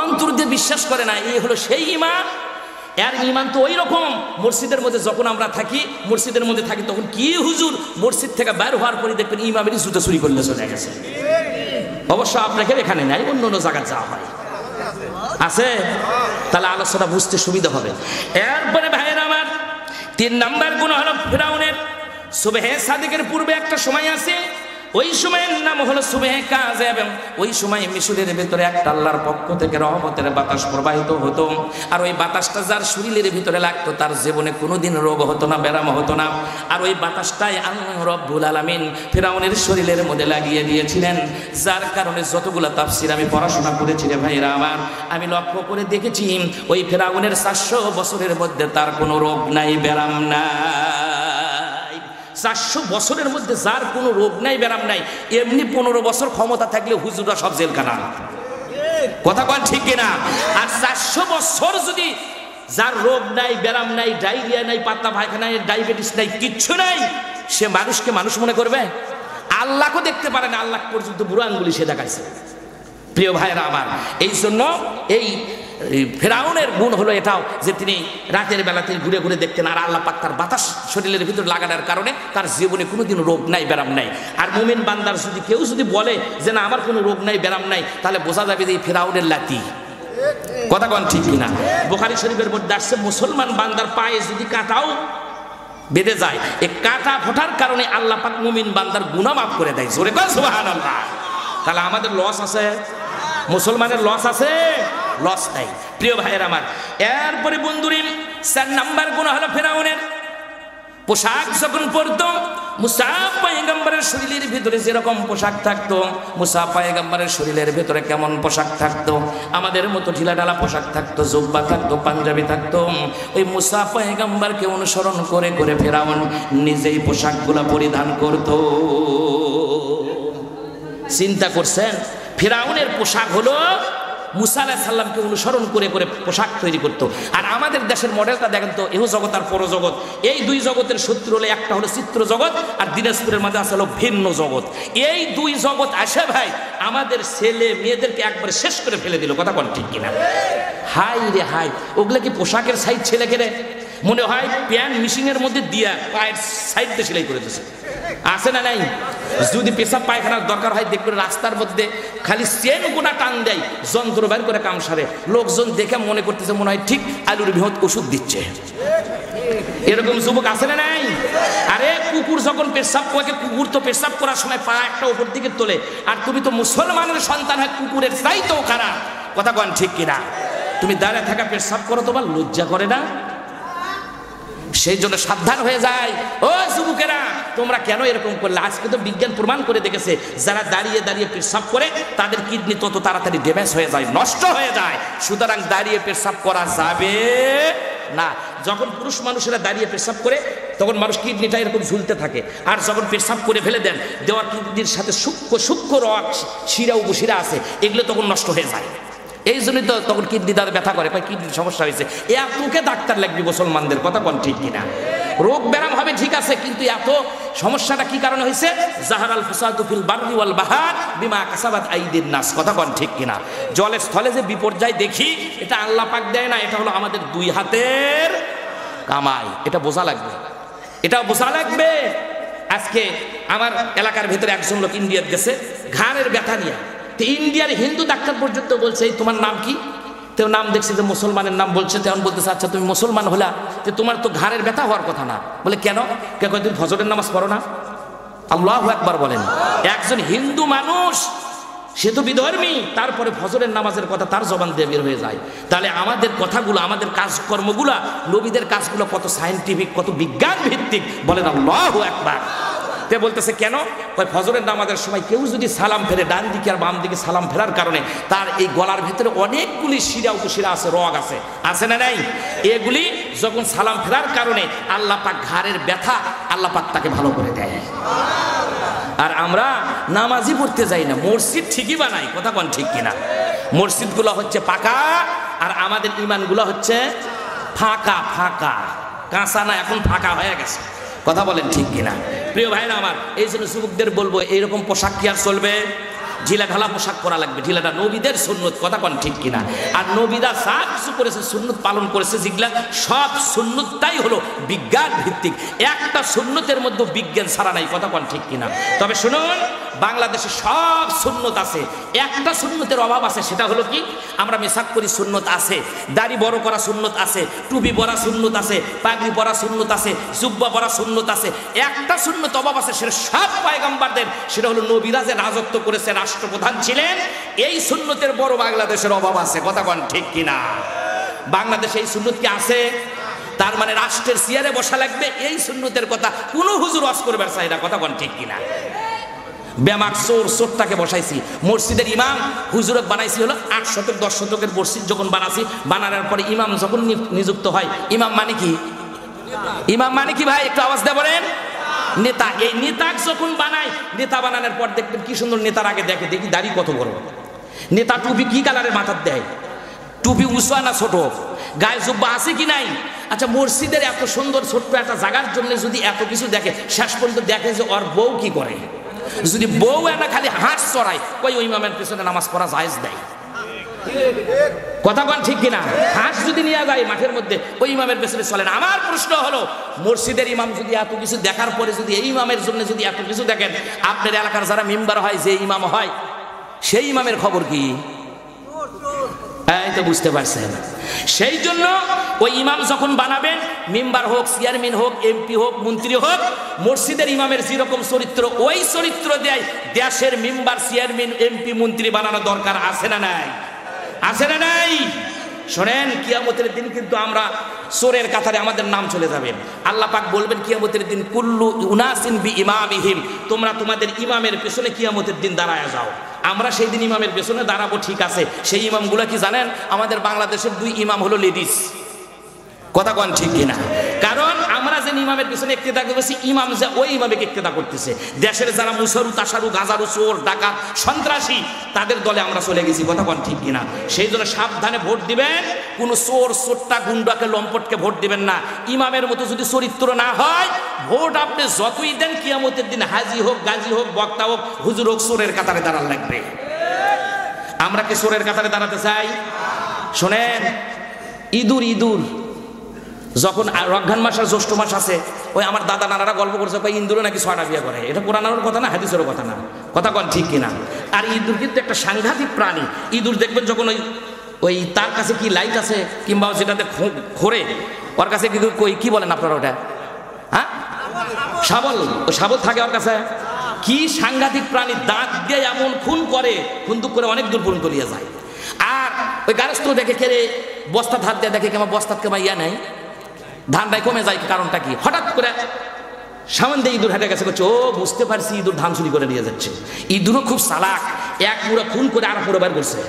অন্তর দিয়ে বিশ্বাস করে না। এই হলো সেই ঈমান। এর ঈমান তো ওই রকম, মসজিদের মধ্যে যখন আমরা থাকি, মসজিদের মধ্যে থাকি তখন কি হুজুর মসজিদ থেকে বের হওয়ার পরে দেখবেন ইমামেরই জুতো চুরি করলে চলে গেছে। অবশ্য আপনাকে এখানে নাই, অন্য অন্য জায়গায় যাওয়া হয় আছে, তাহলে আলোচনা বুঝতে সুবিধা হবে। এরপরে ভাইয়ের আমার 3 নাম্বার গুণ হলো ফিরাউনের, সুবহে সাদিকের পূর্বে একটা সময় আছে, ওই সময়ের নাম হলো সুবহে কাযিব। ওই সময় মিশরের ভিতরে একটা আল্লাহর পক্ষ থেকে রহমতের বাতাস প্রবাহিত হতো, আর ওই বাতাসটা যার শরীরের ভিতরে লাগতো তার জীবনে কোনোদিন রোগ হতো না, ব্যারাম হতো না। আর ওই বাতাসটাই আল্লাহ রব্বুল আলামিন ফিরাউনের শরীরের মধ্যে লাগিয়ে দিয়েছিলেন, যার কারণে যতগুলো তাফসীর আমি পড়াশোনা করেছি রে ভাইরা আমার, আমি লক্ষ্য করে দেখেছি ওই ফিরাউনের 400 বছরের মধ্যে তার কোনো রোগ নাই, ব্যারাম নাই। 400 বছরের মধ্যে যার কোনো রোগ নাই, ব্যারাম নাই। এমনি 15 বছর ক্ষমতা থাকলে হুজুররা সব জেলখানা, কথা কন ঠিক কিনা? আর 400 বছর যদি যার রোগ নাই, ব্যারাম নাই, ডায়রিয়া নাই, পাতলা পায়খানা নাই, ডায়াবেটিস নাই, কিচ্ছু নাই, সে মানুষকে মানুষ মনে করবে? আল্লাহকে দেখতে পারে না, আল্লাহ পর্যন্ত বুড়ো আঙ্গুলি সে দেখাইছে। প্রিয় ভাইরা আমার, এই জন্য এই ফেরাউনের গুণ হলো এটাও যে তিনি রাতের বেলাতে ঘুরে ঘুরে দেখতেন, আর আল্লাহ পাক তার বাতাস শরীরের ভিতর লাগানোর কারণে তার জীবনে কোনোদিন রোগ নাই, ব্যারাম নাই। আর মুমিন বান্দার যদি কেউ যদি বলে যে না আমার কোনো রোগ নাই, ব্যারাম নাই, তাহলে বোঝা যাবে যে এই ফেরাউনের লাতি, কথা কন ঠিক কিনা? বুখারী শরীফের মধ্যে আসছে, মুসলমান বান্দার পায়ে যদি কাঁটাও বেঁধে যায়, এই কাঁটা ফোটার কারণে আল্লাহ পাক মুমিন বান্দার গুনাহ মাফ করে দেয়। জোরে কন সুবহানাল্লাহ। তাহলে আমাদের লস আছে, মুসলমানের লস আছে? লস নাই। প্রিয় ভাইয়ের আমার, এরপরে বন্ধুরি 4 নাম্বার গুণ হলো ফেরাউনের পোশাক যখন পরতো, মুসা পয়গম্বরের শরীরের ভিতরে যেরকম পোশাক থাকতো, মুসা পয়গম্বরের শরীরের ভিতরে কেমন পোশাক থাকতো? আমাদের মতো ঢিলাঢালা পোশাক থাকতো, জুব্বা থাকতো, পাঞ্জাবি থাকতো। ওই মুসা পয়গম্বরকে অনুসরণ করে করে ফেরাউন নিজেই পোশাকগুলো পরিধান করত। চিন্তা করছেন, ফেরাউনের পোশাক হলো মুসা আলাইহিস সালামকে অনুসরণ করে করে পোশাক তৈরি করত। আর আমাদের দেশের মডেলটা দেখেন তো, এহ জগৎ আর পর জগৎ, এই 2 জগতের শত্রু হলো, একটা হলো চিত্র জগৎ, আর দিনাজপুরের মাঝে আছে হলো ভিন্ন জগৎ। এই 2 জগৎ আসে ভাই আমাদের ছেলে মেয়েদেরকে একবার শেষ করে ফেলে দিল, কথা কোন ঠিক কিনা? হাই রে হাই, ওগুলা কি পোশাকের সাইড ছেলেকে রে মনে হয় প্যান্ট মেশিনের মধ্যে দিয়া পায়ের সাইড দিয়ে সেলাই করে দিয়েছে, আছে না নাই? যদি পেশাব পায়খানার দরকার হয় দেখবে রাস্তার মধ্যে খালি চেন গোনা টান দেয়, যন্ত্র বের করে কাম সারে, লোকজন দেখে মনে করতেছে মনে হয় ঠিক আলুর বৃহৎ ওষুধ দিচ্ছে। এরকম যুবক আছে না নাই? আরে কুকুর যখন পেশাব করে, কুকুর তো পেশাব করার সময় পা একটা উপর দিকে তোলে, আর তুমি তো মুসলমানের সন্তান হয়, কুকুরের চাইতেও খারাপ, কথা কন ঠিক কিনা? তুমি দাঁড়িয়ে থাকা পেশাব করো, তোমার লজ্জা করে না? সেই জন্য সাবধান হয়ে যায়। ও যুবকেরা, তোমরা কেন এরকম করলে? আজকে তো বিজ্ঞান প্রমাণ করে দেখেছে, যারা দাঁড়িয়ে দাঁড়িয়ে পেশাব করে তাদের কিডনি তত তাড়াতাড়ি ড্যামেজ হয়ে যায়, নষ্ট হয়ে যায়। সুতরাং দাঁড়িয়ে পেশাব করা যাবে না। যখন পুরুষ মানুষেরা দাঁড়িয়ে পেশাব করে তখন মানুষ কিডনিটা এরকম ঝুলতে থাকে, আর যখন পেশাব করে ফেলে দেন, দেওয়ার কিডনির সাথে সূক্ষ্ম সূক্ষ্ম রক, শিরা উপশিরা আছে, এগুলো তখন নষ্ট হয়ে যায়। এই জন্যই তো তখন কিডনি দাঁড়ে ব্যথা করে, কিডনির সমস্যা হয়েছে। এতকে ডাক্তার লাগবে মুসলমানদের, কথা কোন ঠিক কিনা? রোগ ব্যারাম হবে ঠিক আছে, কিন্তু এত সমস্যাটা কি কারণে হয়েছে? জাহারাল ফাসাদু ফিল বাররি ওয়াল বাহর বিমা কাসাবাত আইদিন নাস, কথা কোন ঠিক কিনা? জলে স্থলে যে বিপর্যয় দেখি, এটা আল্লাহ পাক দেয় না, এটা হলো আমাদের দুই হাতের কামাই। এটা বোঝা লাগবে, এটা বোঝা লাগবে। আজকে আমার এলাকার ভিতরে একজন লোক ইন্ডিয়াতে গেছে ঘাড়ের ব্যথা নিয়ে, তো ইন্ডিয়ার হিন্দু ডাক্তার পর্যন্ত বলছে এই তোমার নাম কি? তো নাম দেখছে যে মুসলমানের নাম বলছে, তখন বলতেছে আচ্ছা তুমি মুসলমান হলা, তো তোমার তো ঘাড়ের ব্যথা হওয়ার কথা না। বলে কেন? তুমি ফজরের নামাজ পড়ো না? আল্লাহু আকবার বলেন। একজন হিন্দু মানুষ, সে তো বিধর্মী, তারপরে ফজরের নামাজের কথা তার জবান দিয়ে বের হয়ে যায়। তাহলে আমাদের কথাগুলো, আমাদের কাজকর্মগুলা, নবীদের কাজগুলো কত সায়েন্টিফিক, কত বিজ্ঞান ভিত্তিক, বলেন আল্লাহু আকবার। তে বলতেছে কেন? ওই ফজরের নামাজের সময় কেউ যদি সালাম ফেরে, ডান দিকে আর বাম দিকে সালাম ফেরার কারণে তার এই গলার ভিতরে অনেকগুলি শিরা উপশিরা আছে, রগ আছে, আছে না নাই? এগুলি যখন সালাম ফেরার কারণে আল্লাহ পাক ঘাড়ের ব্যথা আল্লাহ পাক তাকে ভালো করে দেয়। আর আমরা নামাজই পড়তে যাই না, মসজিদ ঠিকই বানাই, কথা কোন ঠিক কিনা? মসজিদগুলো হচ্ছে পাকা, আর আমাদের ইমানগুলো হচ্ছে ফাঁকা ফাঁকা, কাঁচা না, এখন ফাঁকা হয়ে গেছে, কথা বলেন ঠিক কিনা? প্রিয় ভাইরা আমার, এই জন্য যুবকদের বলবো এইরকম পোশাক কি আর চলবে? ঢিলা ঢালা পোশাক পরা লাগবে, ঢিলাটা নবীদের সুন্নত, কথা কোন ঠিক কিনা? আর নবীরা যা কিছু করেছে, সুন্নত পালন করেছে, যেগুলা সব সুন্নতটাই হলো বিজ্ঞান ভিত্তিক। একটা সুন্নতের মধ্যে বিজ্ঞান ছাড়া নাই, কথা কোন ঠিক কিনা? তবে শুনুন, বাংলাদেশে সব সুন্নত আছে, একটা সুন্নতের অভাব আছে, সেটা হলো কি? আমরা মেসাক করি সুন্নত আছে, দাড়ি বড় করা সুন্নত আছে, টুপি পরা সুন্নত আছে, পাগড়ি পরা সুন্নত আছে, জুব্বা পরা সুন্নত আছে, একটা সুন্নত অভাব আছে, সেটা সব পয়গম্বরদের, সেটা হলো নবীরা যে রাজত্ব করেছে, রাষ্ট্রপ্রধান ছিলেন, এই সুন্নতের বড় বাংলাদেশের অভাব আছে, কথা কোন ঠিক কিনা? বাংলাদেশে এই সুন্নত কি আছে? তার মানে রাষ্ট্রের চেয়ারে বসা লাগবে, এই সুন্নতের কথা কোনো হুজুর ওয়াজ করবে চাই না, কথা কোন ঠিক কিনা? বেমাক চোরটাকে বসাইছি, মসজিদের ইমাম হুজুরক বানাইছি হলো 8 শতক 10 শতকের মসজিদ যখন বানাইছি, বানানোর পরে ইমাম যখন নিযুক্ত হয়, ইমাম মানে কি? ইমাম মানে কি ভাই? একটু আওয়াজ দিয়ে বলেন। নেতা। এই নেতা যখন বানায়, নেতা বানানোর পর দেখবেন কি সুন্দর, নেতার আগে দেখে দেখি দাড়ি কত বড়, নেতা টুপি কি কালারের মাথার দেয়, টুপি উঁচা না ছোট, গায়ে জুব্বা আছে কি নাই? আচ্ছা, মসজিদের এত সুন্দর ছোট্ট একটা জায়গার জন্য যদি এত কিছু দেখে, শেষ পর্যন্ত দেখে যে ওর বউ কি করে। যদি বউ একটা খালি হাঁস চড়ায়, ওই ইমামের পিছনে নামাজ পড়া জায়েজ দেয়, কথা কোন ঠিক কিনা? হাঁস যদি নিয়ে যায় মাঠের মধ্যে, ওই ইমামের পেছনে চলে না। আমার প্রশ্ন হলো, মসজিদের ইমাম যদি এত কিছু দেখার পরে যদি এই ইমামের জন্য যদি এত কিছু দেখেন, আপনার এলাকার যারা মেম্বার হয়, যে ইমাম হয়, সেই ইমামের খবর কি? এই তো বুঝতে পারছেন। সেই জন্য ওই ইমাম যখন বানাবেন, মেম্বার হোক, চেয়ারম্যান হোক, এমপি হোক, মন্ত্রী হোক, মসজিদের ইমামের যেরকম চরিত্র, ওই চরিত্র দেয় দেশের মেম্বার, চেয়ারম্যান, এমপি, মন্ত্রী বানানো দরকার আছে না নাই? আছে না নাই? শোনেন, কিয়ামতের দিন কিন্তু আমরা চোরের কাতারে আমাদের নাম চলে যাবে। আল্লাহ পাক বলবেন কিয়ামতের দিন, কুল্লু উনাসিন বি ইমামিহিম, তোমরা তোমাদের ইমামের পেছনে কিয়ামতের দিন দাঁড়ায় যাও। আমরা সেই দিন ইমামের পেছনে দাঁড়াবো, ঠিক আছে। সেই ইমামগুলো কি জানেন? আমাদের বাংলাদেশের 2 ইমাম হলো লেডিস, কথা কোন ঠিক কিনা? কারণ আমরা যে ইমামের পিছনে ইক্তেদা করতেছি, ইমাম যে ওই ইমামকে ইক্তেদা করতেছে। দেশের যারা মুসারু, তাসারু, গাজারু, চোর, ডাকাত, সন্ত্রাসী, তাদের দলে আমরা চলে গেছি, কথা কোন ঠিক কিনা? সেই জন্য সাবধানে ভোট দিবেন, কোন চোর, চোরটা, গুন্ডাকে, লম্পটকে ভোট দিবেন না। ইমামের মতো যদি চরিত্র না হয়, ভোট আপনি যতই দেন, কিয়ামতের দিন হাজি হোক, গাজী হোক, বক্তা হোক, হুজুর হোক, চোরের কাতারে দাঁড়ান লাগবে। আমরা কি চোরের কাতারে দাঁড়াতে চাই? শোনেন, ইঁদুর যখন রমজান মাস আর জ্যৈষ্ঠ মাস আছে, ওই আমার দাদা নানারা গল্প করছে, ইঁদুরে নাকি 6টা বিয়ে করে। এটা কোরআনের কথা না, হাদিসেরও কথা না, কথা কোন ঠিক কিনা? আর ইঁদুর কিন্তু একটা সাংঘাতিক প্রাণী। ইঁদুর দেখবেন যখন ওই তার কাছে কি লাইট আছে, কিংবা যেটাতে খোরে, ওর কাছে কিন্তু কি বলেন আপনারা ওটা? হ্যাঁ, শাবল। ও শাবল থাকে ওর কাছে। কি সাংঘাতিক প্রাণী, দাঁত দিয়ে এমন খুন করে, খুন্দুক করে অনেক দূর পর্যন্ত নিয়ে যায়। আর ওই গারস্থ দেখে কেড়ে বস্তা ধার দিয়ে দেখে কেমন বস্তাত কেমন ইয়া নেই, ধানটাই কমে যায়। কারণটা কি? হঠাৎ করে সামনে দিয়ে ইঁদুর হেঁটে গেছে, করছে ও বুঝতে পারছি ইঁদুর ধান চুরি করে নিয়ে যাচ্ছে। ইঁদুরও খুব চালাক, এক পুরো খুন করে আর পুরো বার করছে,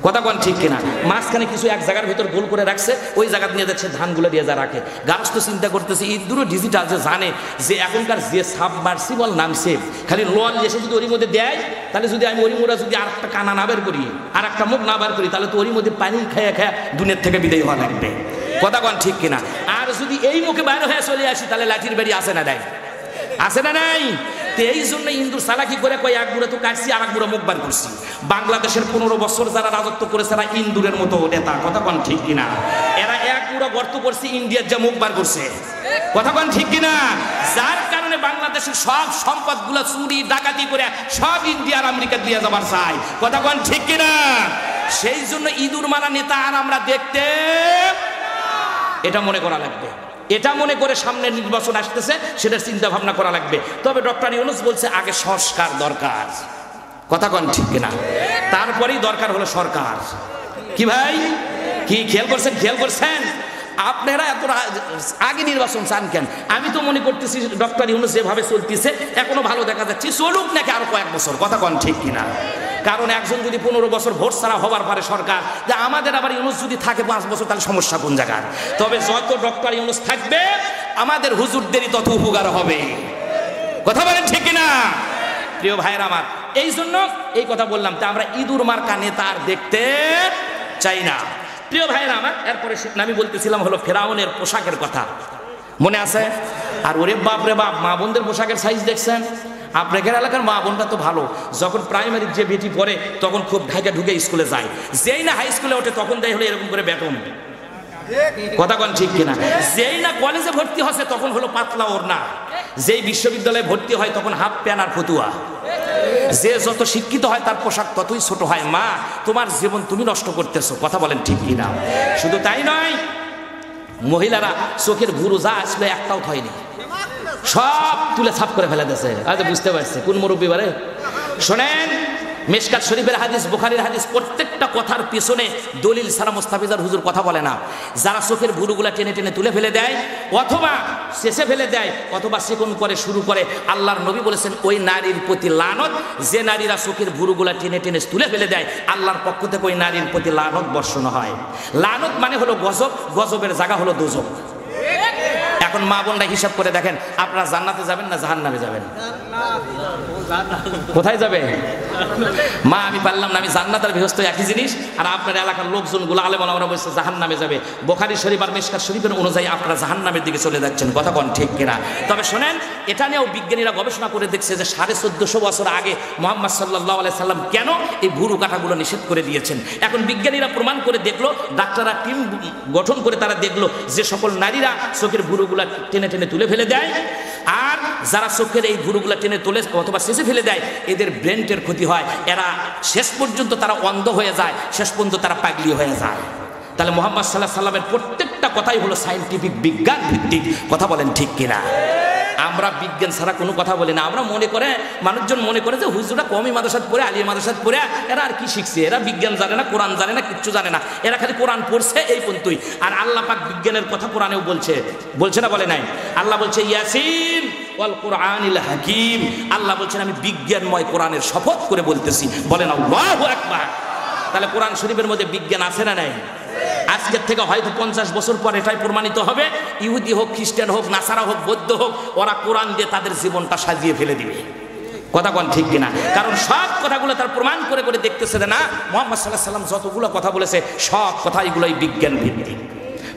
কথা কোন ঠিক কিনা? মাঝখানে কিছু এক জায়গার ভিতর গোল করে রাখছে, ওই জায়গা নিয়ে যাচ্ছে ধানগুলো দিয়ে যা রাখে। গাছ তো চিন্তা করতেছে ইঁদুরও ডিজিটাল যে জানে যে এখনকার যে সাবমার্সিবল নামছে, খালি লল এসে যদি ওর মধ্যে দেয়, তাহলে যদি আমি ওর মোড়া যদি আর একটা কানা না বের করি, আর একটা মুখ না বের করি, তাহলে তো ওর মধ্যে পানি খায়া খায়া দুনিয়ার থেকে বিদায় হওয়া লাগবে। কথা কোন ঠিক কিনা? আর যদি এই মুখে বাইরে হয়ে চলে আসি, তাহলে লাঠির বাড়ি আসে না দেয়, আসে না নাই? এই জন্য ইন্দুর চালাকি করে কয় এক বুড়ো তো কাটছি আর এক বুড়ো মুখ বার করছি। বাংলাদেশের 15 বছর যারা রাজত্ব করেছে এরা ইন্দুরের মতো নেতা। কথা কোন ঠিক কিনা? এরা এক বুড়ো গর্ত করছে, ইন্ডিয়ার যা মুখ বার করছে। কথা কোন ঠিক কিনা? যার কারণে বাংলাদেশের সব সম্পদ গুলো চুরি ডাকাতি করে সব ইন্ডিয়া আর আমেরিকা দিয়ে যাবার চাই। কথা কোন ঠিক কিনা? সেই জন্য ইঁদুর মারা নেতা আর আমরা দেখতে, এটা মনে করা লাগবে। এটা মনে করে সামনে নির্বাচন আসতেছে, সেটার চিন্তা ভাবনা করা লাগবে। তবে ডক্টর ইউনূস বলছে আগে সংস্কার দরকার। কথা কোন ঠিক কিনা? তারপরেই দরকার হলো সরকার। কি ভাই, কি খেয়াল করছেন? খেয়াল করছেন? আপনারা এত আগে নির্বাচন চান কেন? আমি তো মনে করতেছি ডক্টর ইউনূস যেভাবে চলতেছে এখনো ভালো দেখা যাচ্ছে, চলুক নাকি আরো কয়েক বছর। কথা কোন ঠিক কিনা? কারণ একজন যদি 15 বছর ভোট ছাড়া হবার পারে সরকার, যে আমাদের আবার ইউনূস যদি থাকে 5 বছর, তাহলে সমস্যা কোন জায়গায়? তবে যত ডক্টর ইউনূস থাকবে আমাদের হুজুরদেরই তত উপকার হবে। কথা বলেন ঠিক কিনা? প্রিয় ভাইয়েরা আমার, এই জন্য এই কথা বললাম। তা আমরা ইঁদুর মার্কা নেতা আর দেখতে চাই না। প্রিয় ভাইয়েরা আমার, এরপরে আমি বলতেছিলাম হলো ফেরাউনের পোশাকের কথা, মনে আছে? আর ওরে বাপ রে বাপ, মা বোনদের পোশাকের সাইজ দেখছেন? আপনাদের এলাকার মা বোনটা তো ভালো, যখন প্রাইমারির যে বেটি পড়ে তখন খুব ঢাকা ঢুকে স্কুলে যায়, যেই না হাই স্কুলে ওঠে তখন দেয় হলো এরকম করে বেতন। কথা কোন ঠিক কিনা? যেই না কলেজে ভর্তি হচ্ছে তখন হলো পাতলা ওড়না, যেই বিশ্ববিদ্যালয়ে ভর্তি হয় তখন হাফ প্যান্ট আর ফতুয়া। যে যত শিক্ষিত হয় তার পোশাক ততই ছোট হয়। মা, তোমার জীবন তুমি নষ্ট করতেছো। কথা বলেন ঠিক কিনা? শুধু তাই নয়, মহিলারা চোখের ভুরু যা আসলে একটাও হয়নি, সব তুলে ছাপ করে ফেলে দিয়েছে। আজ বুঝতে পারছি কোন মুরব্বী বারে। শোনেন, মিশকাত শরীফের হাদিস, বুখারীর হাদিস, প্রত্যেকটা কথার পিছনে দলিল ছাড়া মুস্তাফিজার হুজুর কথা বলে না। যারা চোখের ভুরুগুলা টেনে টেনে তুলে ফেলে দেয়, অথবা শেষে ফেলে দেয়, অথবা সেকন করে শুরু করে, আল্লাহর নবী বলেছেন ওই নারীর প্রতি লানত। যে নারীরা চোখের ভুরুগুলা টেনে টেনে তুলে ফেলে দেয়, আল্লাহর পক্ষ থেকে ওই নারীর প্রতি লানত বর্ষণ হয়। লানত মানে হলো গজব, গজবের জায়গা হলো দোজখ। এখন মা বোনরা হিসাব করে দেখেন, আপনারা জান্নাতে যাবেন না জাহান্নামে যাবেন? কোথায় যাবে? মা, আমি পারলাম না, আমি জান্নাত আর বেহেশত একই জিনিস, আর আপনার এলাকার লোকজনগুলো আলেম ওলামারা বলছে জাহান্নামে যাবে। বুখারী শরীফ আর মিশকাত শরীফের অনুযায়ী আপনারা জাহান্নামের দিকে চলে যাচ্ছেন। কথা কোন ঠিক কিনা? তবে শোনেন, এটা নিয়েও বিজ্ঞানীরা গবেষণা করে দেখছে যে 1450 বছর আগে মুহাম্মদ সাল্লাল্লাহু আলাইহি সাল্লাম কেন এই ভুরু কাটাগুলো নিষেধ করে দিয়েছেন। এখন বিজ্ঞানীরা প্রমাণ করে দেখলো, ডাক্তাররা টিম গঠন করে তারা দেখলো যে সকল নারীরা চোখের ভুরুগুলা টেনে টেনে তুলে ফেলে দেয়, আর যারা চোখের এই ভুরুগুলা টেনে তোলে অথবা শেষে ফেলে দেয়, এদের ব্রেনের ক্ষতি হয়, এরা শেষ পর্যন্ত তারা অন্ধ হয়ে যায়, শেষ পর্যন্ত তারা পাগলি হয়ে যায়। তাহলে মুহাম্মদ সাল্লাল্লাহু আলাইহি সাল্লামের প্রত্যেকটা কথাই হলো সায়েন্টিফিক, বিজ্ঞান ভিত্তিক। কথা বলেন ঠিক কিনা? আমরা বিজ্ঞান ছাড়া কোনো কথা বলি না। আমরা মনে করে, মানুষজন মনে করে যে হুজুরা কমই মাদ্রাসাত পড়ে, আলিয়া মাদ্রাসাত পড়ে এরা আর কি শিখছে, এরা বিজ্ঞান জানে না, কোরআন জানে না, কিচ্ছু জানে না, এরা খালি কোরআন পড়ছে এই পর্যন্তই। আর আল্লাহ পাক বিজ্ঞানের কথা কোরআনেও বলছে, বলছে না? বলে নাই? আল্লাহ বলছে ইয়াসিন ওয়াল কুরআনিল হাকিম। আল্লাহ বলছেন আমি বিজ্ঞানময় কোরআনের শপথ করে বলতেছি। বলেন আল্লাহু আকবার। তাহলে কোরআন শরীফের মধ্যে বিজ্ঞান আছে না নাই? আজকের থেকে হয়তো 50 বছর পর এটাই প্রমাণিত হবে, ইহুদি হোক, খ্রিস্টান হোক, নাসারা হোক, বৌদ্ধ হোক, ওরা কোরআন দিয়ে তাদের জীবনটা সাজিয়ে ফেলে দিবে। কথা কোন ঠিক কিনা? কারণ সব কথাগুলো তার প্রমাণ করে করে দেখতেছে না মুহাম্মদ সাল্লাল্লাহু আলাইহি সাল্লাম যতগুলো কথা বলেছে সব কথা এগুলোই বিজ্ঞান ভিত্তিক।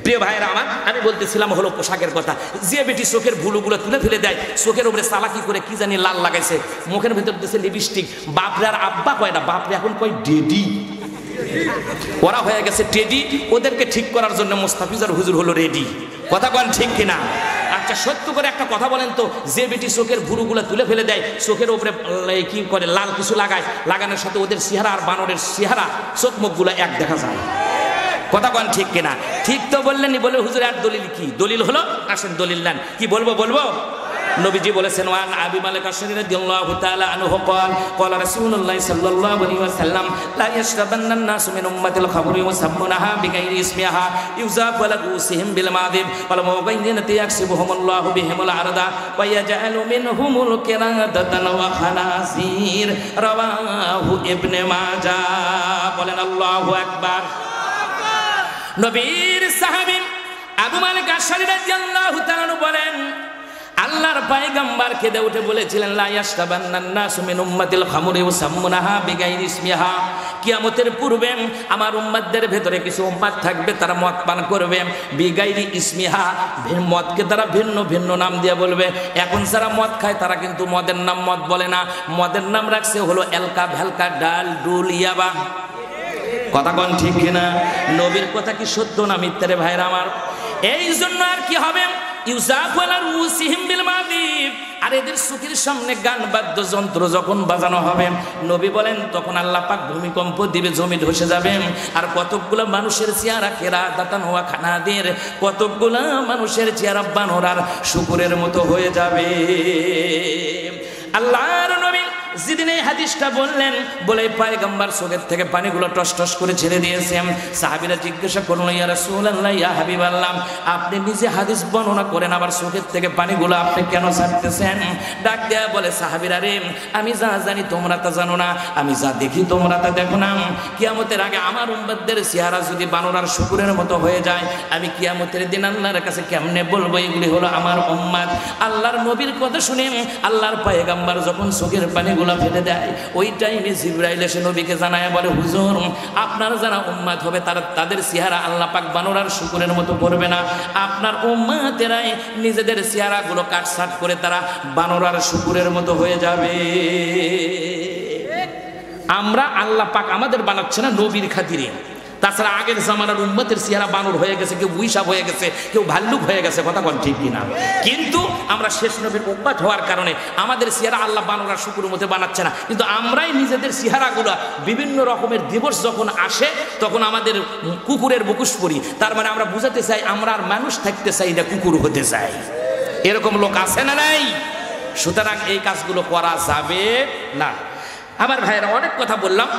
প্রিয় ভাইয়েরা আমার, আমি বলতেছিলাম হলো পোশাকের কথা। যে বেটি চোখের ভুলুগুলো তুলে ফেলে দেয়, চোখের উপরে চালাকি করে কি জানি লাল লাগাইছে, মুখের ভেতর দিয়েছে লিপস্টিক, বাপরে আর আব্বা কয় না, বাপরে এখন কয় ডেডি। ওরা হয়ে গেছে টেডি, ওদেরকে ঠিক করার জন্য মুস্তাফিজার হুজুর হলো রেডি। কথা কোন ঠিক কিনা? আচ্ছা, সত্য করে একটা কথা বলেন তো, যে বেটি চোখের ভুরুগুলো তুলে ফেলে দেয়, চোখের উপরে কি করে লাল কিছু লাগায়, লাগানোর সাথে ওদের চেহারা আর বানরের চেহারা, চোখ মুখগুলো এক দেখা যায়। কথা কোন ঠিক কিনা? ঠিক তো বললেন। বলে হুজুর আর দলিল কি? দলিল হলো, আসেন দলিল নেন। কি বলবো? নবীজি বলেছেন ওয়ান আবি মালিক আশআরী রাদিয়াল্লাহু তাআলা আনহু قال قال رسول الله صلى الله عليه وسلم لا يشربن الناس من امه الخمر ويسمونها بغير اسمها يذاب لغوسهم بالماذب والمغيرين يكسبهم الله بهم العرض ويجعل منهم القردة والخنازير رواه ابن ماجه বলেন আল্লাহু আকবার নবীর সাহাবী আবু মালিক আশআরী রাদিয়াল্লাহু তাআলা বলেন আল্লাহর পয়গম্বর কেঁদে উঠে বলেছিলেন লা ইয়াশরাবান্নান নাসু মিন উম্মাতিল খামরি ওয়াসাম্মুনাহা বিগাইরি ইসমিহা কিয়ামতের পূর্বে আমার উম্মতদের ভেতরে কিছু উম্মত থাকবে তারা মদ পান করবে বিগাইরি ইসমিহা মদকে তারা ভিন্ন ভিন্ন নাম দিয়ে বলবে এখন যারা মদ খায় তারা কিন্তু মদের নাম মদ বলে না মদের নাম রাখছে হলো এলকা ভেলকা ডাল ডুল ইয়াবা কথা কোন ঠিক কিনা নবীর কথা কি সত্য না মিথ্যা রে ভাইরা আমার এই জন্য আর কি হবে আর এদের চোখের সামনে গান বাদ্যযন্ত্র যখন বাজানো হবে নবী বলেন তখন আল্লাহ পাক ভূমিকম্প দিবে জমি ধসে যাবে আর কতকগুলো মানুষের চেহারা কেরা দাতান হওয়া খানাদের কতকগুলো মানুষের চেহারা বানরার শুকুরের মতো হয়ে যাবে আল্লাহর নবী যেদিন এই হাদিসটা বললেন বলে পয়গম্বর চোখের থেকে পানিগুলো টস টস করে ছেড়ে দিয়েছেন সাহাবীরা জিজ্ঞাসা করলেন ইয়া রাসূলুল্লাহ ইয়া হাবিবাল্লাহ আপনি নিজে হাদিস বর্ণনা করেন আবার চোখের থেকে পানিগুলো আপনি কেন ছাড়তেছেন ডাক দেয়া বলে সাহাবীরা রে আমি যা জানি তোমরা তা জানো না আমি যা দেখি তোমরা তা দেখো না কিয়ামতের আগে আমার উম্মতদের চেহারা যদি বানরার শুকুরের মতো হয়ে যায় আমি কিয়ামতের দিন আল্লাহর কাছে কেমনে বলবো এগুলি হলো আমার উম্মত আল্লাহর নবীর কথা শুনে আল্লাহর পয়গম্বর যখন চোখের পানিগুলো ফেলে দেয় ওই টাইমে জিবরাইল এসে নবীকে জানায় বলে হুজুর আপনার যারা উম্মত হবে তাদের চেহারা আল্লাহ পাক বানরার শুকুরের মতো করবে না আপনার উম্মতেরাই নিজেদের চেহারাগুলো কাটছাট করে তারা বানরার শুকুরের মতো হয়ে যাবে আমরা আল্লাহ পাক আমাদের বানাচ্ছে না নবীর খাতিরে তাছাড়া আগের জামানার উম্মতের চেহারা বানর হয়ে গেছে কেউ বুইসাব হয়ে গেছে কেউ ভাল্লুক হয়ে গেছে কথা কোন ঠিক কিনা কিন্তু আমরা শেষ নবীর উম্মত হওয়ার কারণে আমাদের চেহারা আল্লাহ বানরার শুকুরের মতো বানাচ্ছে না কিন্তু আমরাই নিজেদের চেহারাগুলো বিভিন্ন রকমের দিবস যখন আসে তখন আমাদের কুকুরের মুখোশ পরি তার মানে আমরা বুঝাতে চাই আমরা আর মানুষ থাকতে চাই না কুকুর হতে চাই এরকম লোক আছে না নাই সুতরাং এই কাজগুলো করা যাবে না আমার ভাইয়েরা অনেক কথা বললাম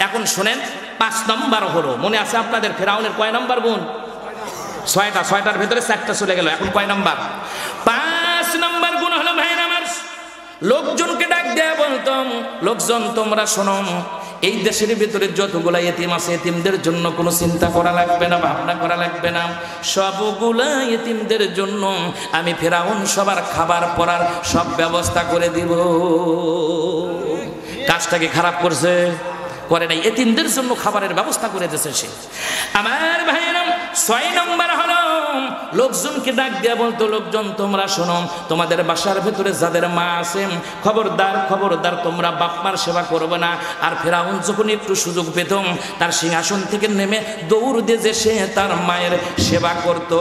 এখন শুনেন 5 নম্বর হলো মনে আছে আপনাদের ফেরাউনের কয় নম্বর গুণ 6টার ভিতরে 4টা চলে গেল এখন কয় নম্বর 5 নম্বর গুণ হলো ভাইরা আমার লোকজনকে ডাক দেয়া বলতাম লোকজন তোমরা শোনো এই দেশের ভিতরে যতগুলা ইতিম আছে ইতিমদের জন্য কোনো চিন্তা করা লাগবে না ভাবনা করা লাগবে না সবগুলা ইতিমদের জন্য আমি ফেরাউন সবার খাবার পরার সব ব্যবস্থা করে দিব কাজটাকে খারাপ করছে করে নাই এতিমদের জন্য খাবারের ব্যবস্থা করে দিয়েছে সে আমার ভাইয়েরা 6 নম্বর হলো লোকজনকে ডাক দেয়া বলতো লোকজন তোমরা শোনো তোমাদের বাসার ভেতরে যাদের মা আছে খবরদার তোমরা বাপ মার সেবা করবে না আর ফেরাউন যখন একটু সুযোগ পেত তার সিংহাসন থেকে নেমে দৌড় দিয়ে যে সে তার মায়ের সেবা করত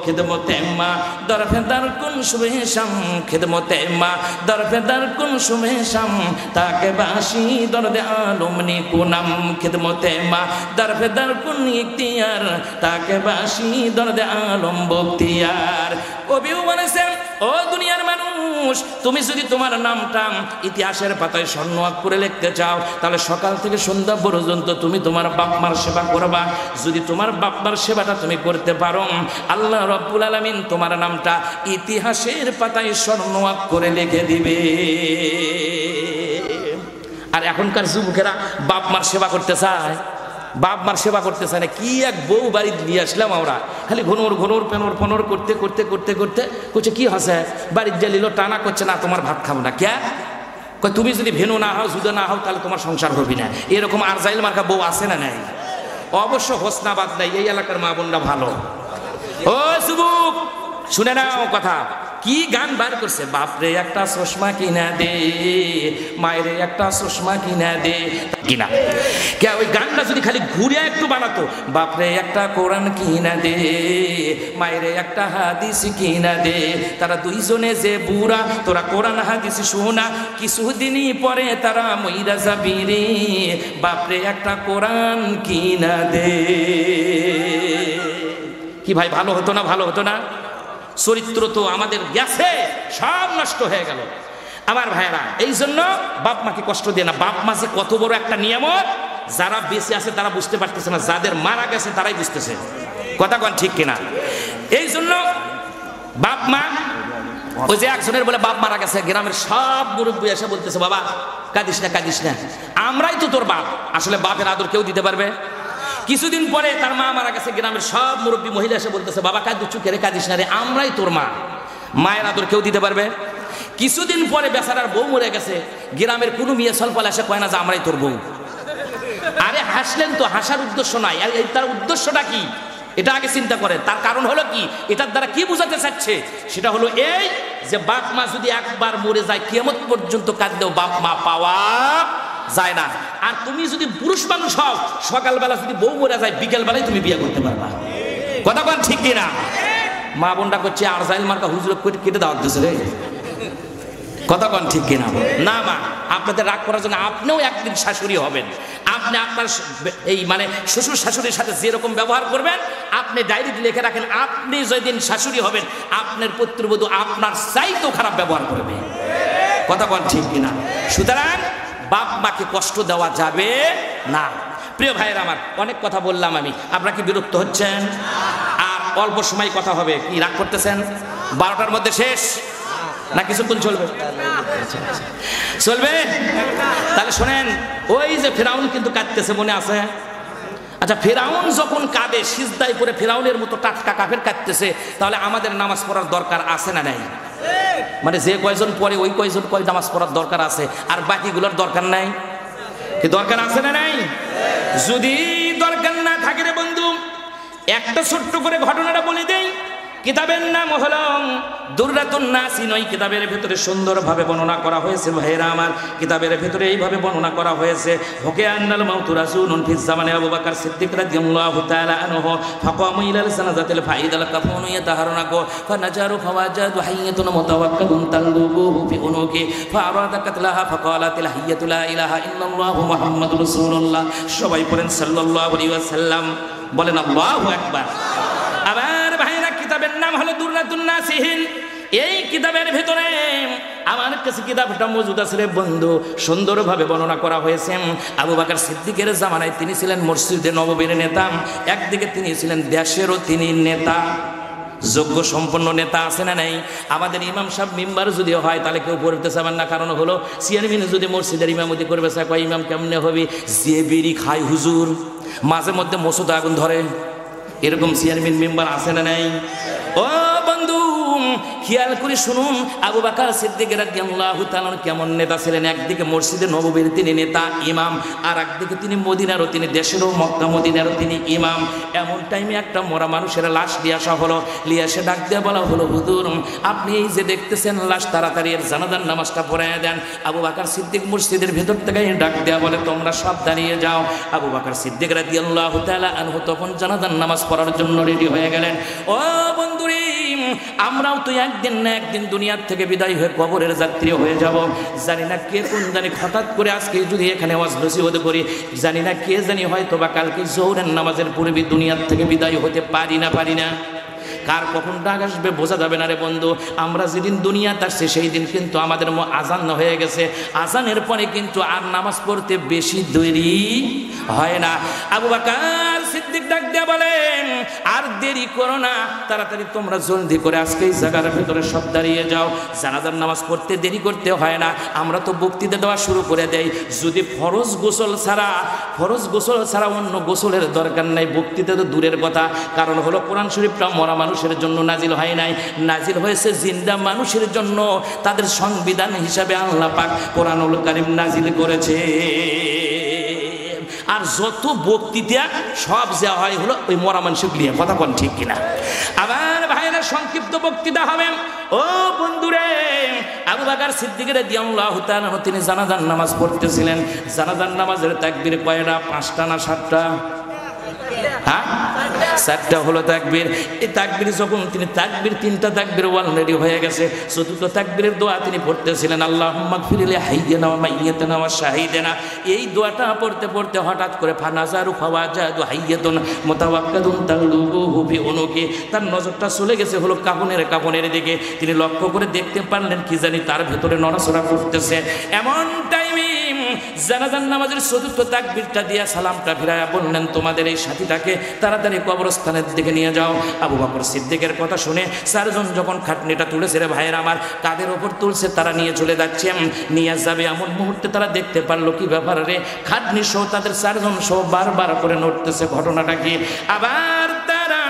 খিদমতে মা দরফেদার কোন সুবেশাম খিদমতে মা দরফেদার কোন সুবেশাম তাকে বাসি দরদে আলমনি কুনাম খিদমতে মা দরফেদার কোন ইখতিয়ার তাকে বাসি দরদে আলম বখতিয়ার কবিও বলেছেন ও দুনিয়ার মানুষ তুমি যদি তোমার নামটা ইতিহাসের পাতায় স্বর্ণ অক্ষরে লিখতে চাও তাহলে সকাল থেকে সন্ধ্যা পর্যন্ত তুমি তোমার বাপ মার সেবা করবা যদি তোমার বাপ মার সেবাটা তুমি করতে পারো আল্লাহ রাব্বুল আলামিন তোমার নামটা ইতিহাসের পাতায় স্বর্ণ অক্ষরে লিখে দিবে আর এখনকার যুবকেরা বাপ মার সেবা করতে চায় বাপ মার সেবা করতে চায় না কি এক বউ বাড়ি নিয়ে আসলাম আমরা খালি ঘনোর পেনর করতে করছে কি হসে বাড়ির জালিল টানা করছে না তোমার ভাত খাবো না কে তুমি যদি ভেনু না হও জুদো না হও তাহলে তোমার সংসার হবে না এরকম আর জাইল মার্কা বউ আছে না নাই অবশ্য হোসনাবাদ নাই এই এলাকার মা বোনরা ভালো ও যুবক শুনে নাও কথা কি গান বার করছে বাপরে একটা চশমা কিনা দে মায়েরে একটা চশমা কিনা দে কিনা কে ওই গানটা যদি খালি ঘুরে একটু বানাতো বাপরে একটা কোরআন কিনা দে মায়েরে একটা হাদিস কিনা দে তারা দুইজনে যে বুড়া তোরা কোরআন হাদিস শোনা কিছুদিনই পরে তারা মইরা যাবি রে বাপরে একটা কোরআন কিনা দে কি ভাই ভালো হতো না চরিত্র তো আমাদের গেছে সব নষ্ট হয়ে গেল। আমার ভাইরা, এই জন্য বাপ মাকে কষ্ট দিয়ে না। বাপ মা যে কত বড় একটা নিয়ামত, যারা বেঁচে আছে তারা বুঝতে পারতেছে না, যাদের মারা গেছে তারাই বুঝতেছে। কথা কোন ঠিক কিনা? এই জন্য বাপ মা, ওই যে একজনের বলে বাপ মারা গেছে, গ্রামের সব মুরব্বী এসে বলতেছে বাবা কাঁদিস না কাঁদিস না, আমরাই তো তোর বাপ। আসলে বাপের আদর কেউ দিতে পারবে? কিছুদিন পরে তার মা মারা গেছে, গ্রামের সব মুরব্বী মহিলা এসে বলতেছে বাবা কাঁদিস রে, কাঁদিস না রে, আমরাই তোর মা। মায়ের আদর কেউ দিতে পারবে? কিছুদিন পরে বেচারার বউ মরে গেছে, গ্রামের কোনো মেয়ে সলপাল এসে কয় না যে আমরাই তোর বউ। আরে হাসলেন তো, হাসার উদ্দেশ্য নাই, তার উদ্দেশ্যটা কি এটা আগে চিন্তা করে। তার কারণ হলো কি, এটার দ্বারা কি বোঝাতে চাচ্ছে, সেটা হলো এই যে বাপ মা যদি একবার মরে যায়, কিয়ামত পর্যন্ত কাঁদলেও বাপ মা পাওয়া যায় না। আর তুমি যদি পুরুষ মানুষ হও, সকালবেলা যদি বউ মরে যায়, বিকেল বেলায় তুমি বিয়ে করতে পারবা। কথা বল ঠিক কিনা? মা বোনটা করছে আর জাইল মার্কা হুজুর কেটে দেওয়া দিচ্ছে রে। কথা কন ঠিক কিনা? না মা, আপনাদের রাগ করার জন্য আপনিও একদিন শাশুড়ি হবেন। আপনি আপনার এই মানে শ্বশুর শাশুড়ির সাথে যেরকম ব্যবহার করবেন, আপনি ডায়েরিতে লিখে রাখেন, আপনি যেদিন শাশুড়ি হবেন আপনার পুত্রবধূ আপনার চাইতেও খারাপ ব্যবহার করবে। কথা কন ঠিক কিনা? সুতরাং বাপ মাকে কষ্ট দেওয়া যাবে না। প্রিয় ভাইয়েরা আমার, অনেক কথা বললাম আমি, আপনারা কি বিরক্ত হচ্ছেন? আর অল্প সময় কথা হবে, কি রাগ করতেছেন? 12টার মধ্যে শেষ না কিছুক্ষণ চলবে? চলবে? তাহলে শোনেন, ওই যে ফেরাউন কিন্তু কাঁদতেছে, মনে আছে? আচ্ছা, ফেরাউন যখন কাঁদে, সিজদায় পড়ে ফেরাউনের মতো টাটকা কাফের কাঁদতেছে, তাহলে আমাদের নামাজ পড়ার দরকার আছে না নাই? মানে যে কয়জন পড়ে ওই কয়জন নামাজ পড়ার দরকার আছে, আর বাকিগুলোর দরকার নাই? কি দরকার আছে না নাই? যদি দরকার না থাকে রে বন্ধু, একটা ছোট্ট করে ঘটনাটা বলে দেই। কিতাবের নাম হলো দুররাতুন নাসিন। ওই কিতাবের ভিতরে সুন্দরভাবে বর্ণনা করা হয়েছে ভাইরা আমার, কিতাবের ভিতরে এইভাবে বর্ণনা করা হয়েছে, হকে আন্নাল মাউতু রাসূলুন ফিস জামানে আবু বকর সিদ্দিক রাদিয়াল্লাহু তাআলা আনহু ফাকামু ইলাল জানাজাতিল ফাইদাল কাফুনু ইয়াতাহারুনাকু ফানাজারু ফাওয়াজাদু হাইয়াতুন মুতাওয়াক্কাদুন তালবুহু ফি উনুকি ফাআরাদা কাতলাহা ফাকালাতিল হাইয়াতু লা ইলাহা ইল্লাল্লাহু মুহাম্মাদুর রাসূলুল্লাহ। সবাই পড়েন সাল্লাল্লাহু আলাইহি ওয়াসাল্লাম, বলেন আল্লাহু আকবার। আবার ভাইরা, কিতাবের নাম হলো দুররাতুন নাসিহিন। এই কিতাবের ভিতরে আমার কাছে কিতাবটা মজুদ আছে রে বন্ধু, সুন্দরভাবে বর্ণনা করা হয়েছে। আবু বকর সিদ্দিকের জামানায় তিনি ছিলেন মসজিদে নববীর নেতা, একদিকে তিনি ছিলেন দেশেরও তিনি নেতা, যোগ্য সম্পন্ন নেতা আছে না নাই? আমাদের ইমাম সাহেব মেম্বার যদি হয় তাহলে কেউ পড়তে চাবেন না, কারণ হলো চেয়ারম্যান যদি মসজিদের ইমামতি করবে, কয় ইমাম কেমনে হবে, যে বিড়ি খায় হুজুর, মাঝে মধ্যে মসুদ আগুন ধরে, এরকম চেয়ারম্যান মেম্বার আছে না নাই? ও বন্ধু, খেয়াল করে শুনুন, আবু বকর সিদ্দিক রাদিয়াল্লাহু তাআলা কেমন নেতা ছিলেন। একদিকে মসজিদে নববীর তিনি নেতা ইমাম, আর একদিকে তিনি মদিনারও, তিনি দেশেরও মক্কা মদিনারও তিনি ইমাম। এমন টাইমে একটা মরা মানুষের লাশ নিয়ে আসা হলো, নিয়ে এসে ডাক দিয়ে বলা হলো, হুজুর আপনি এই যে দেখতেছেন লাশ, তাড়াতাড়ি এর জানাজার নামাজটা পড়াইয়া দেন। আবু বকর সিদ্দিক মসজিদের ভেতর থেকে ডাক দেয়া বলে, তোমরা সব দাঁড়িয়ে যাও। আবু বকর সিদ্দিক রাদিয়াল্লাহু তাআলা আনহু তখন জানাজার নামাজ পড়ার জন্য রেডি হয়ে গেলেন। ও বন্ধুরে, আমরাও তো একদিন না একদিন দুনিয়ার থেকে বিদায় হয়ে কবরের যাত্রী হয়ে যাব। জানি না কে কোন জানি হঠাৎ করে আজকে যদি এখানে ওয়াজ নসিহত করি, জানি না কে জানি হয়তো বা কালকে জোহরের নামাজের পূর্বে দুনিয়ার থেকে বিদায় হতে পারি না। কার কখন ডাক আসবে বোঝা যাবে না রে বন্ধু। আমরা যেদিন দুনিয়াতে আসছে সেই দিন কিন্তু আমাদের আজান হয়ে গেছে, আজানের পরে কিন্তু আর নামাজ পড়তে বেশি দেরি হয় না। আবু বকর সিদ্দিক ডাক দিয়ে বলেন, আর দেরি করো না, তাড়াতাড়ি তোমরা জলদি করে আজকে এই জায়গার ভেতরে সব দাঁড়িয়ে যাও। জানাজার নামাজ পড়তে দেরি করতে হয় না, আমরা তো বক্তৃতা দেওয়া শুরু করে দেই। যদি ফরজ গোসল ছাড়া অন্য গোসলের দরকার নাই, বক্তৃতা তো দূরের কথা। কারণ হলো কোরআন শরীফটা মরা মানুষের জন্য নাজিল হয় নাই, নাজিল হয়েছে জিন্দা মানুষের জন্য। তাদের সংবিধান হিসাবে আল্লাহ পাক কোরআনুল কারীম নাজিল করেছে। আর যত বক্তৃতা সব যা হয় হলো ওই মরা মানুষের নিয়ে। কথা কোন ঠিক কিনা? আবার ভাইরা, সংক্ষিপ্ত বক্তৃতা হবে। ও বন্ধুরে, আবু বকর সিদ্দিক রাদিয়াল্লাহু তাআলা তিনি জানাজার নামাজ পড়তেছিলেন। জানাজার নামাজের তাকবীর কয়টা? 5টা না 7টা? হ্যাঁ, চারটা হলো তাকবীর। এই তাকবীর যখন তিনি তাকবীর তিনটা তাকবীর অলরেডি হয়ে গেছে, চতুর্থ তাকবীরের দোয়া তিনি পড়তেছিলেন, আল্লাহুম্মা গফির লি হাইয়িনা ওয়া মাইয়িতিনা ওয়া শাহিদিনা। এই দোয়াটা পড়তে পড়তে হঠাৎ করে ফানাজারু ফাওয়াজাদু হাইয়াতুন মুতাওয়াক্কাদুন তালুবুহু ফি উনুকি, তার নজরটা চলে গেছে হলো কাফনের দিকে। তিনি লক্ষ্য করে দেখতে পারলেন কি জানি তার ভেতরে নড়াচড়া করতেছে। এমন টাইমে জানাজার নামাজের চতুর্থ তাকবীরটা দিয়া সালামটা ফিরায়া বললেন, তোমাদের এই সাথীটাকে তাড়াতাড়ি কবরস্থানের দিকে নিয়ে যাও। আবু বকর সিদ্দিকের কথা শুনে চারজন যখন খাটনিটা তুলেছে রে ভাইয়ের আমার, কাদের ওপর তুলছে তারা নিয়ে চলে যাচ্ছে, নিয়ে যাবে এমন মুহূর্তে তারা দেখতে পারলো কি ব্যাপার রে, খাটনি সহ তাদের চারজন সহ বারবার করে নড়তেছে। ঘটনাটা কি? আবার তারা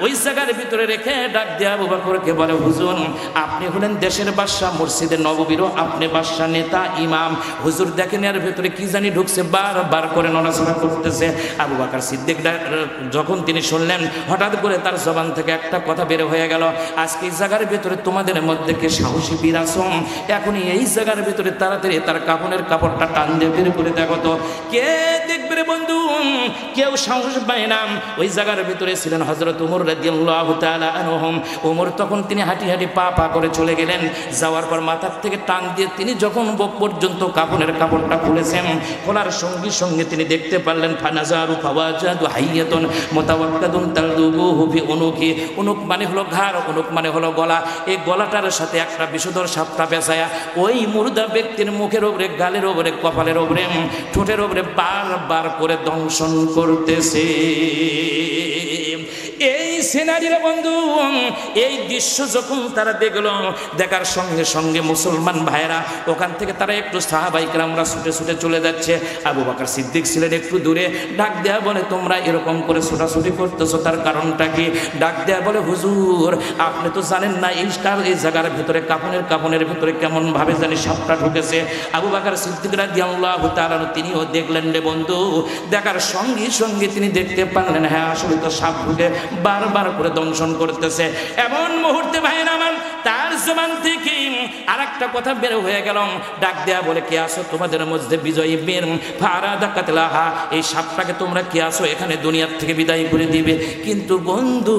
ওই জায়গার ভিতরে রেখে ডাক দিয়ে আবু বকরকে বলে, হুজুর আপনি হলেন দেশের বাদশা, মসজিদে নববীরও আপনি বাদশা, নেতা, ইমাম। হুজুর দেখেন এর ভেতরে কি জানি ঢুকছে, বারবার করে নড়াচড়া করতেছে। আবু বকর সিদ্দিক যখন তিনি শুনলেন, হঠাৎ করে তার জবান থেকে একটা কথা বের হয়ে গেল, আজকে এই জায়গার ভিতরে তোমাদের মধ্যে কে সাহসী বীর আছো, এখনই এই জায়গার ভিতরে তাড়াতাড়ি তার কাফনের কাপড়টা টান দিয়ে বের করে দেখো তো কে দেখবে রে বন্ধু। কেউ সাহস পায় না। ওই জায়গার ভিতরে ছিলেন হযরত ওমর রাদিয়াল্লাহু তাআলা আনহুম। ওমর তখন তিনি হাঁটি হাঁটি পা পা করে চলে গেলেন। যাওয়ার পর মাথার থেকে টান দিয়ে তিনি যখন বুক পর্যন্ত কাফনের কাপড়টা খুলেছেন, খোলার সঙ্গে সঙ্গে তিনি দেখতে পারলেন ফানাজারু ফাওয়াজাদু হাইয়াতুন মুতাওয়াক্কাদুন তালদুবুহু ফি উনুকি। উনুক মানে হলো ঘাড়, উনুক মানে হলো গলা। এই গলাটার সাথে একটা বিষধর সাপটা পেঁচায়া ওই মুর্দা ব্যক্তির মুখের ওপরে, গালের ওপরে, কপালের ওপরে, ঠোঁটের ওপরে বারবার করে দংশন করতেছে। এই সিনারিরা বন্ধু, এই দৃশ্য যখন তারা দেখলো, দেখার সঙ্গে সঙ্গে মুসলমান ভাইরা ওখান থেকে তারা একটু সাহাবায়ে কেরামরা ছুটে ছুটে চলে যাচ্ছে। আবু বকর সিদ্দিক ছিলেন একটু দূরে, ডাক দেয়া বলে, তোমরা এরকম করে ছোটাছুটি করতেছো তার কারণটা কি? ডাক দেয়া বলে, হুজুর আপনি তো জানেন না এই জায়গার ভিতরে কাফনের ভিতরে কেমন ভাবে জানি সাপটা ঢুকেছে। আবু বকর সিদ্দিক রাদিয়াল্লাহু তাআলা তিনিও দেখলেন রে বন্ধু। দেখার সঙ্গে সঙ্গে তিনি দেখতে পারলেন, হ্যাঁ আসলে তো সাপ ঢুকে বারবার করে দংশন করতেছে। এমন মুহূর্তে ভাই নামান তার জবান থেকে আর একটা কথা বের হয়ে গেল। ডাক দেয়া বলে, কে আসো তোমাদের মধ্যে বিজয়ী বীর ফারাদা কাতলাহা, এই সাপটাকে তোমরা কে আসো এখানে দুনিয়ার থেকে বিদায় করে দিবে। কিন্তু বন্ধু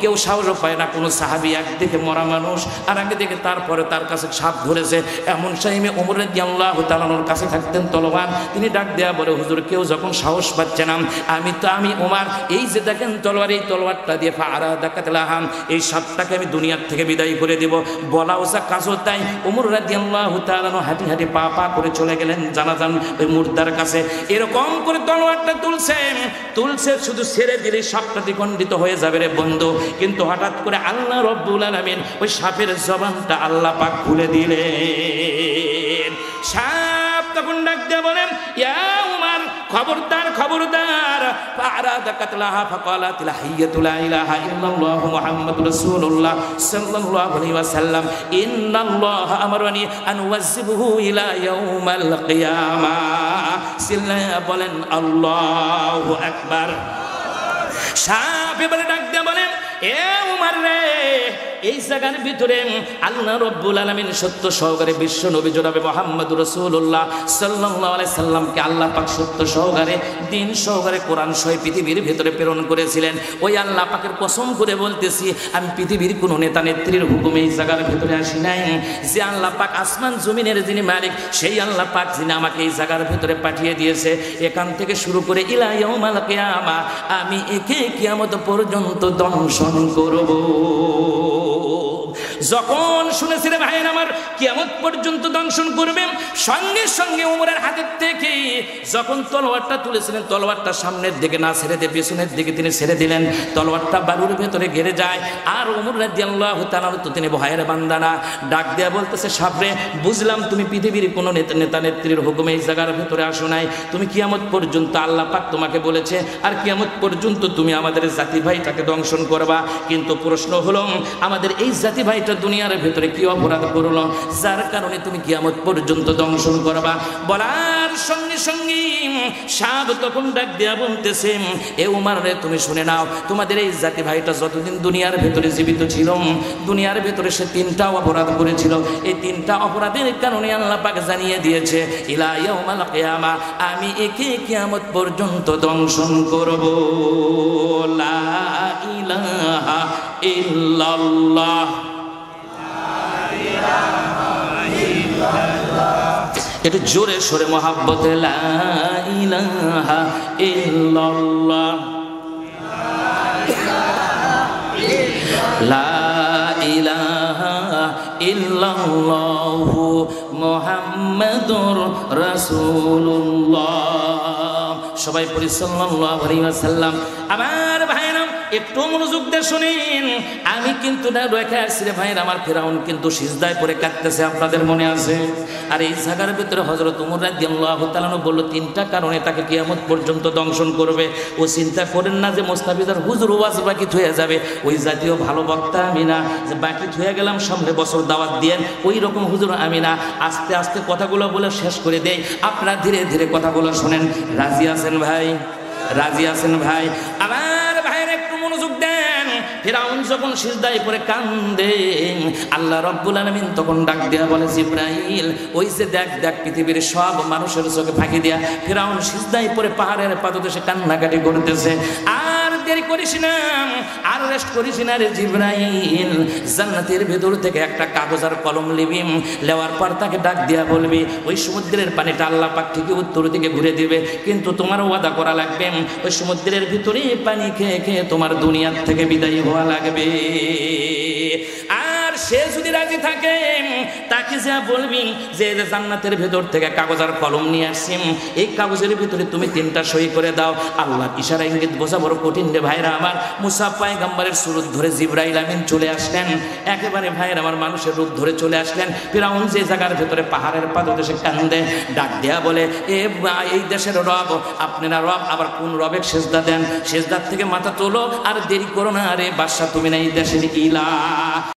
কেউ সাহস পায় না। কোনো সাহাবী একদিকে মরা মানুষ আর একদিকে তারপরে তার কাছে সাপ ধরেছে। এমন টাইমে ওমর রাদিয়াল্লাহু তাআলার কাছে থাকতেন তলোয়ার। তিনি ডাক দেয়া বলে, হুজুর কেউ যখন সাহস পাচ্ছে না, আমি ওমর এই যে দেখেন তলোয়ার, এই তলোয়ারটা দিয়ে ফারাদা কাতলাহা এই সাপটাকে আমি দুনিয়ার থেকে বিদায় করে দেব। বলাও যা কাজও তাই। ওমর রাদিয়াল্লাহু তাআলা হাঁটি হাঁটি পা পা করে চলে গেলেন জানাজান ওই মুর্দার কাছে। এরকম করে তলোয়ারটা তুলছে শুধু ছেড়ে দিলে সাপটা দ্বিখণ্ডিত হয়ে যাবে রে বন্ধু। কিন্তু হঠাৎ করে আল্লাহ রব্বুল আলামিন ওই সাপের জবানটা আল্লাহ পাক খুলে দিলেন। সাপ তখন ডাক দিয়ে বলেন, ইয়া উমর খবরদার খবরদার, ফারাদা কাতলাহা ফাকালাতিল হাইয়াতু লা ইলাহা ইল্লাল্লাহু মুহাম্মাদুর রাসূলুল্লাহ সাল্লাল্লাহু আলাইহি ওয়াসাল্লাম ইন্নাল্লাহা আমারানি আন ওয়াজিবহু ইলা ইয়াউমাল কিয়ামাহ। সিল্লা বলেন আল্লাহু আকবার। সাপ এবারে ডাক দিয়ে বলেন, এ উমর রে, এই জায়গার ভিতরে আল্লাহ রব্বুল আলামিন সত্য সহকারে বিশ্ব নবী জনাবে মুহাম্মদুর রাসূলুল্লাহ সাল্লাল্লাহু আলাইহি সাল্লামকে আল্লাহ পাক সত্য সহকারে দিন সহকারে কোরআন সহ পৃথিবীর ভিতরে প্রেরণ করেছিলেন। ওই আল্লাহ পাকের কসম করে বলতেছি, আমি পৃথিবীর কোনো নেতা নেত্রীর হুকুমে এই জায়গার ভিতরে আসি নাই। যে আল্লাহ পাক আসমান জমিনের যিনি মালিক, সেই আল্লাহ পাক যিনি আমাকে এই জায়গার ভিতরে পাঠিয়ে দিয়েছে, এখান থেকে শুরু করে ইলা ইয়াউমাল কিয়ামা আমি একে কিয়ামত পর্যন্ত দংশন করব। যখন শুনেছিলেন ভাই আমার কিয়ামত পর্যন্ত দংশন করবেন, সঙ্গে সঙ্গে ওমরের হাতের থেকে যখন তলোয়ারটা তুলেছিলেন, তলোয়ারটা সামনের দিকে না ছেড়ে দিয়ে পেছনের দিকে তিনি ছেড়ে দিলেন। তলোয়ারটা বালুর ভেতরে ঘেরে যায়। আর ওমর রাদিয়াল্লাহু তাআলা তো তিনি ভয়ের বান্দা না, ডাক দেয়া বলতেছে, সাবরে বুঝলাম তুমি পৃথিবীর কোনো নেতা নেত্রীর হুকুমে এই জায়গার ভেতরে আসো নাই। তুমি কিয়ামত পর্যন্ত আল্লাহ পাক তোমাকে বলেছে, আর কিয়ামত পর্যন্ত তুমি আমাদের জাতি ভাইটাকে দংশন করবা। কিন্তু প্রশ্ন হলো, আমাদের এই জাতি ভাইটা দুনিয়ার ভেতরে কি অপরাধ করলো যার কারণে তুমি কিয়ামত পর্যন্ত দংশন করবা? বলার সঙ্গে সঙ্গে সাপ তখন ডাক দেয়া বলতেছে, এ উমার রে, তুমি শুনে নাও, তোমাদের এই জাতি ভাইটা যতদিন দুনিয়ার ভেতরে জীবিত ছিল, দুনিয়ার ভেতরে সে 3টা অপরাধ করেছিল। এই 3টা অপরাধের কারণে আল্লাহ পাক জানিয়ে দিয়েছে, ইলা ইয়াউমাল কিয়ামা, আমি একে কিয়ামত পর্যন্ত দংশন করব। লা ইলাহা ইল্লাল্লাহ, একটু জোরে সোরে মহাব্বতে লা ইলাহা ইল্লাল্লাহ, লা ইলাহা ইল্লাল্লাহু মুহাম্মাদুর রাসূলুল্লাহ। সবাই পড়ি সাল্লাল্লাহু আলাইহি ওয়াসাল্লাম। আমার ভাইরা একটু মনোযোগ দিয়ে শুনেন, আমি কিন্তু না রেখে আসছি রে ভাইরা, আমার ফেরাউন কিন্তু সিজদায় পড়ে কাঁদতেছে, আপনাদের মনে আছে? আর এই জায়গার ভিতরে হযরত ওমর রাদিয়াল্লাহু তাআলা বলল 3টা কারণে তাকে কিয়ামত পর্যন্ত দংশন করবে। ও চিন্তা করেন না যে মোস্তাফিজার হুজুর ওয়াজ বাকি হয়ে যাবে, ওই জাতীয় ভালো বক্তা আমি না যে বাকি হয়ে গেলাম সামনে বছর দাওয়াত দিয়ে, ওই রকম হুজুর আমি না। আস্তে আস্তে কথাগুলো বলে শেষ করে দেই, আপনারা ধীরে ধীরে কথাগুলো শোনেন। রাজি আছেন ভাই? রাজি আছেন ভাই? আমার ভাইয়ের একটু মনোযোগ দেন। ফিরাউন যখন সিজদায় পড়ে কান্দে, আল্লাহ রাব্বুল আলামিন তখন ডাক দেয়া বলে, জিবরাইল, ওই যে দেখ দেখ পৃথিবীর সব মানুষের চোখে ফাঁকি দিয়া ফিরাউন সিজদায় পড়ে পাহাড়ের পাদদেশে কান্নাকাটি করতেছে। আর দেরি করিস না, আর রেস্ট করিস না রে জিবরাইল, জান্নাতের ভেতর থেকে একটা কাগজ আর কলম লিবি, লেওয়ার পর তাকে ডাক দিয়া বলবি, ওই সমুদ্রের পানিটা আল্লাহ পাক ঠিকই উত্তর দিকে ঘুরে দিবে, কিন্তু তোমার ওয়াদা করা লাগবে ওই সমুদ্রের ভিতরে পানি খেয়ে খেয়ে তোমার দুনিয়ার থেকে বিদায় হওয়া লাগবে। আর সে যদি রাজি থাকে তাকে যা বলবি যে জান্নাতের ভেতর থেকে কাগজ আর কলম নিয়ে আসছি, এই কাগজের ভিতরে তুমি 3টা সই করে দাও। আল্লাহ ইশারা ইঙ্গিত বোঝা বড় কঠিন রে ভাইরা আমার। মুসা পয়গম্বরের সুরত ধরে জিবরাইল আমিন চলে আসলেন, একেবারে ভাইরা আমার মানুষের রূপ ধরে চলে আসলেন। ফিরাউন যে জায়গার ভেতরে পাহাড়ের পাদদেশে কান্দে, ডাক দেয়া বলে, এই দেশের রব আপনারা রব, আবার কোন রবের সেজদা দেন, সেজদার থেকে মাথা তোলো, আর দেরি করো না রে বাদশা, তুমি না এই দেশের ইলা।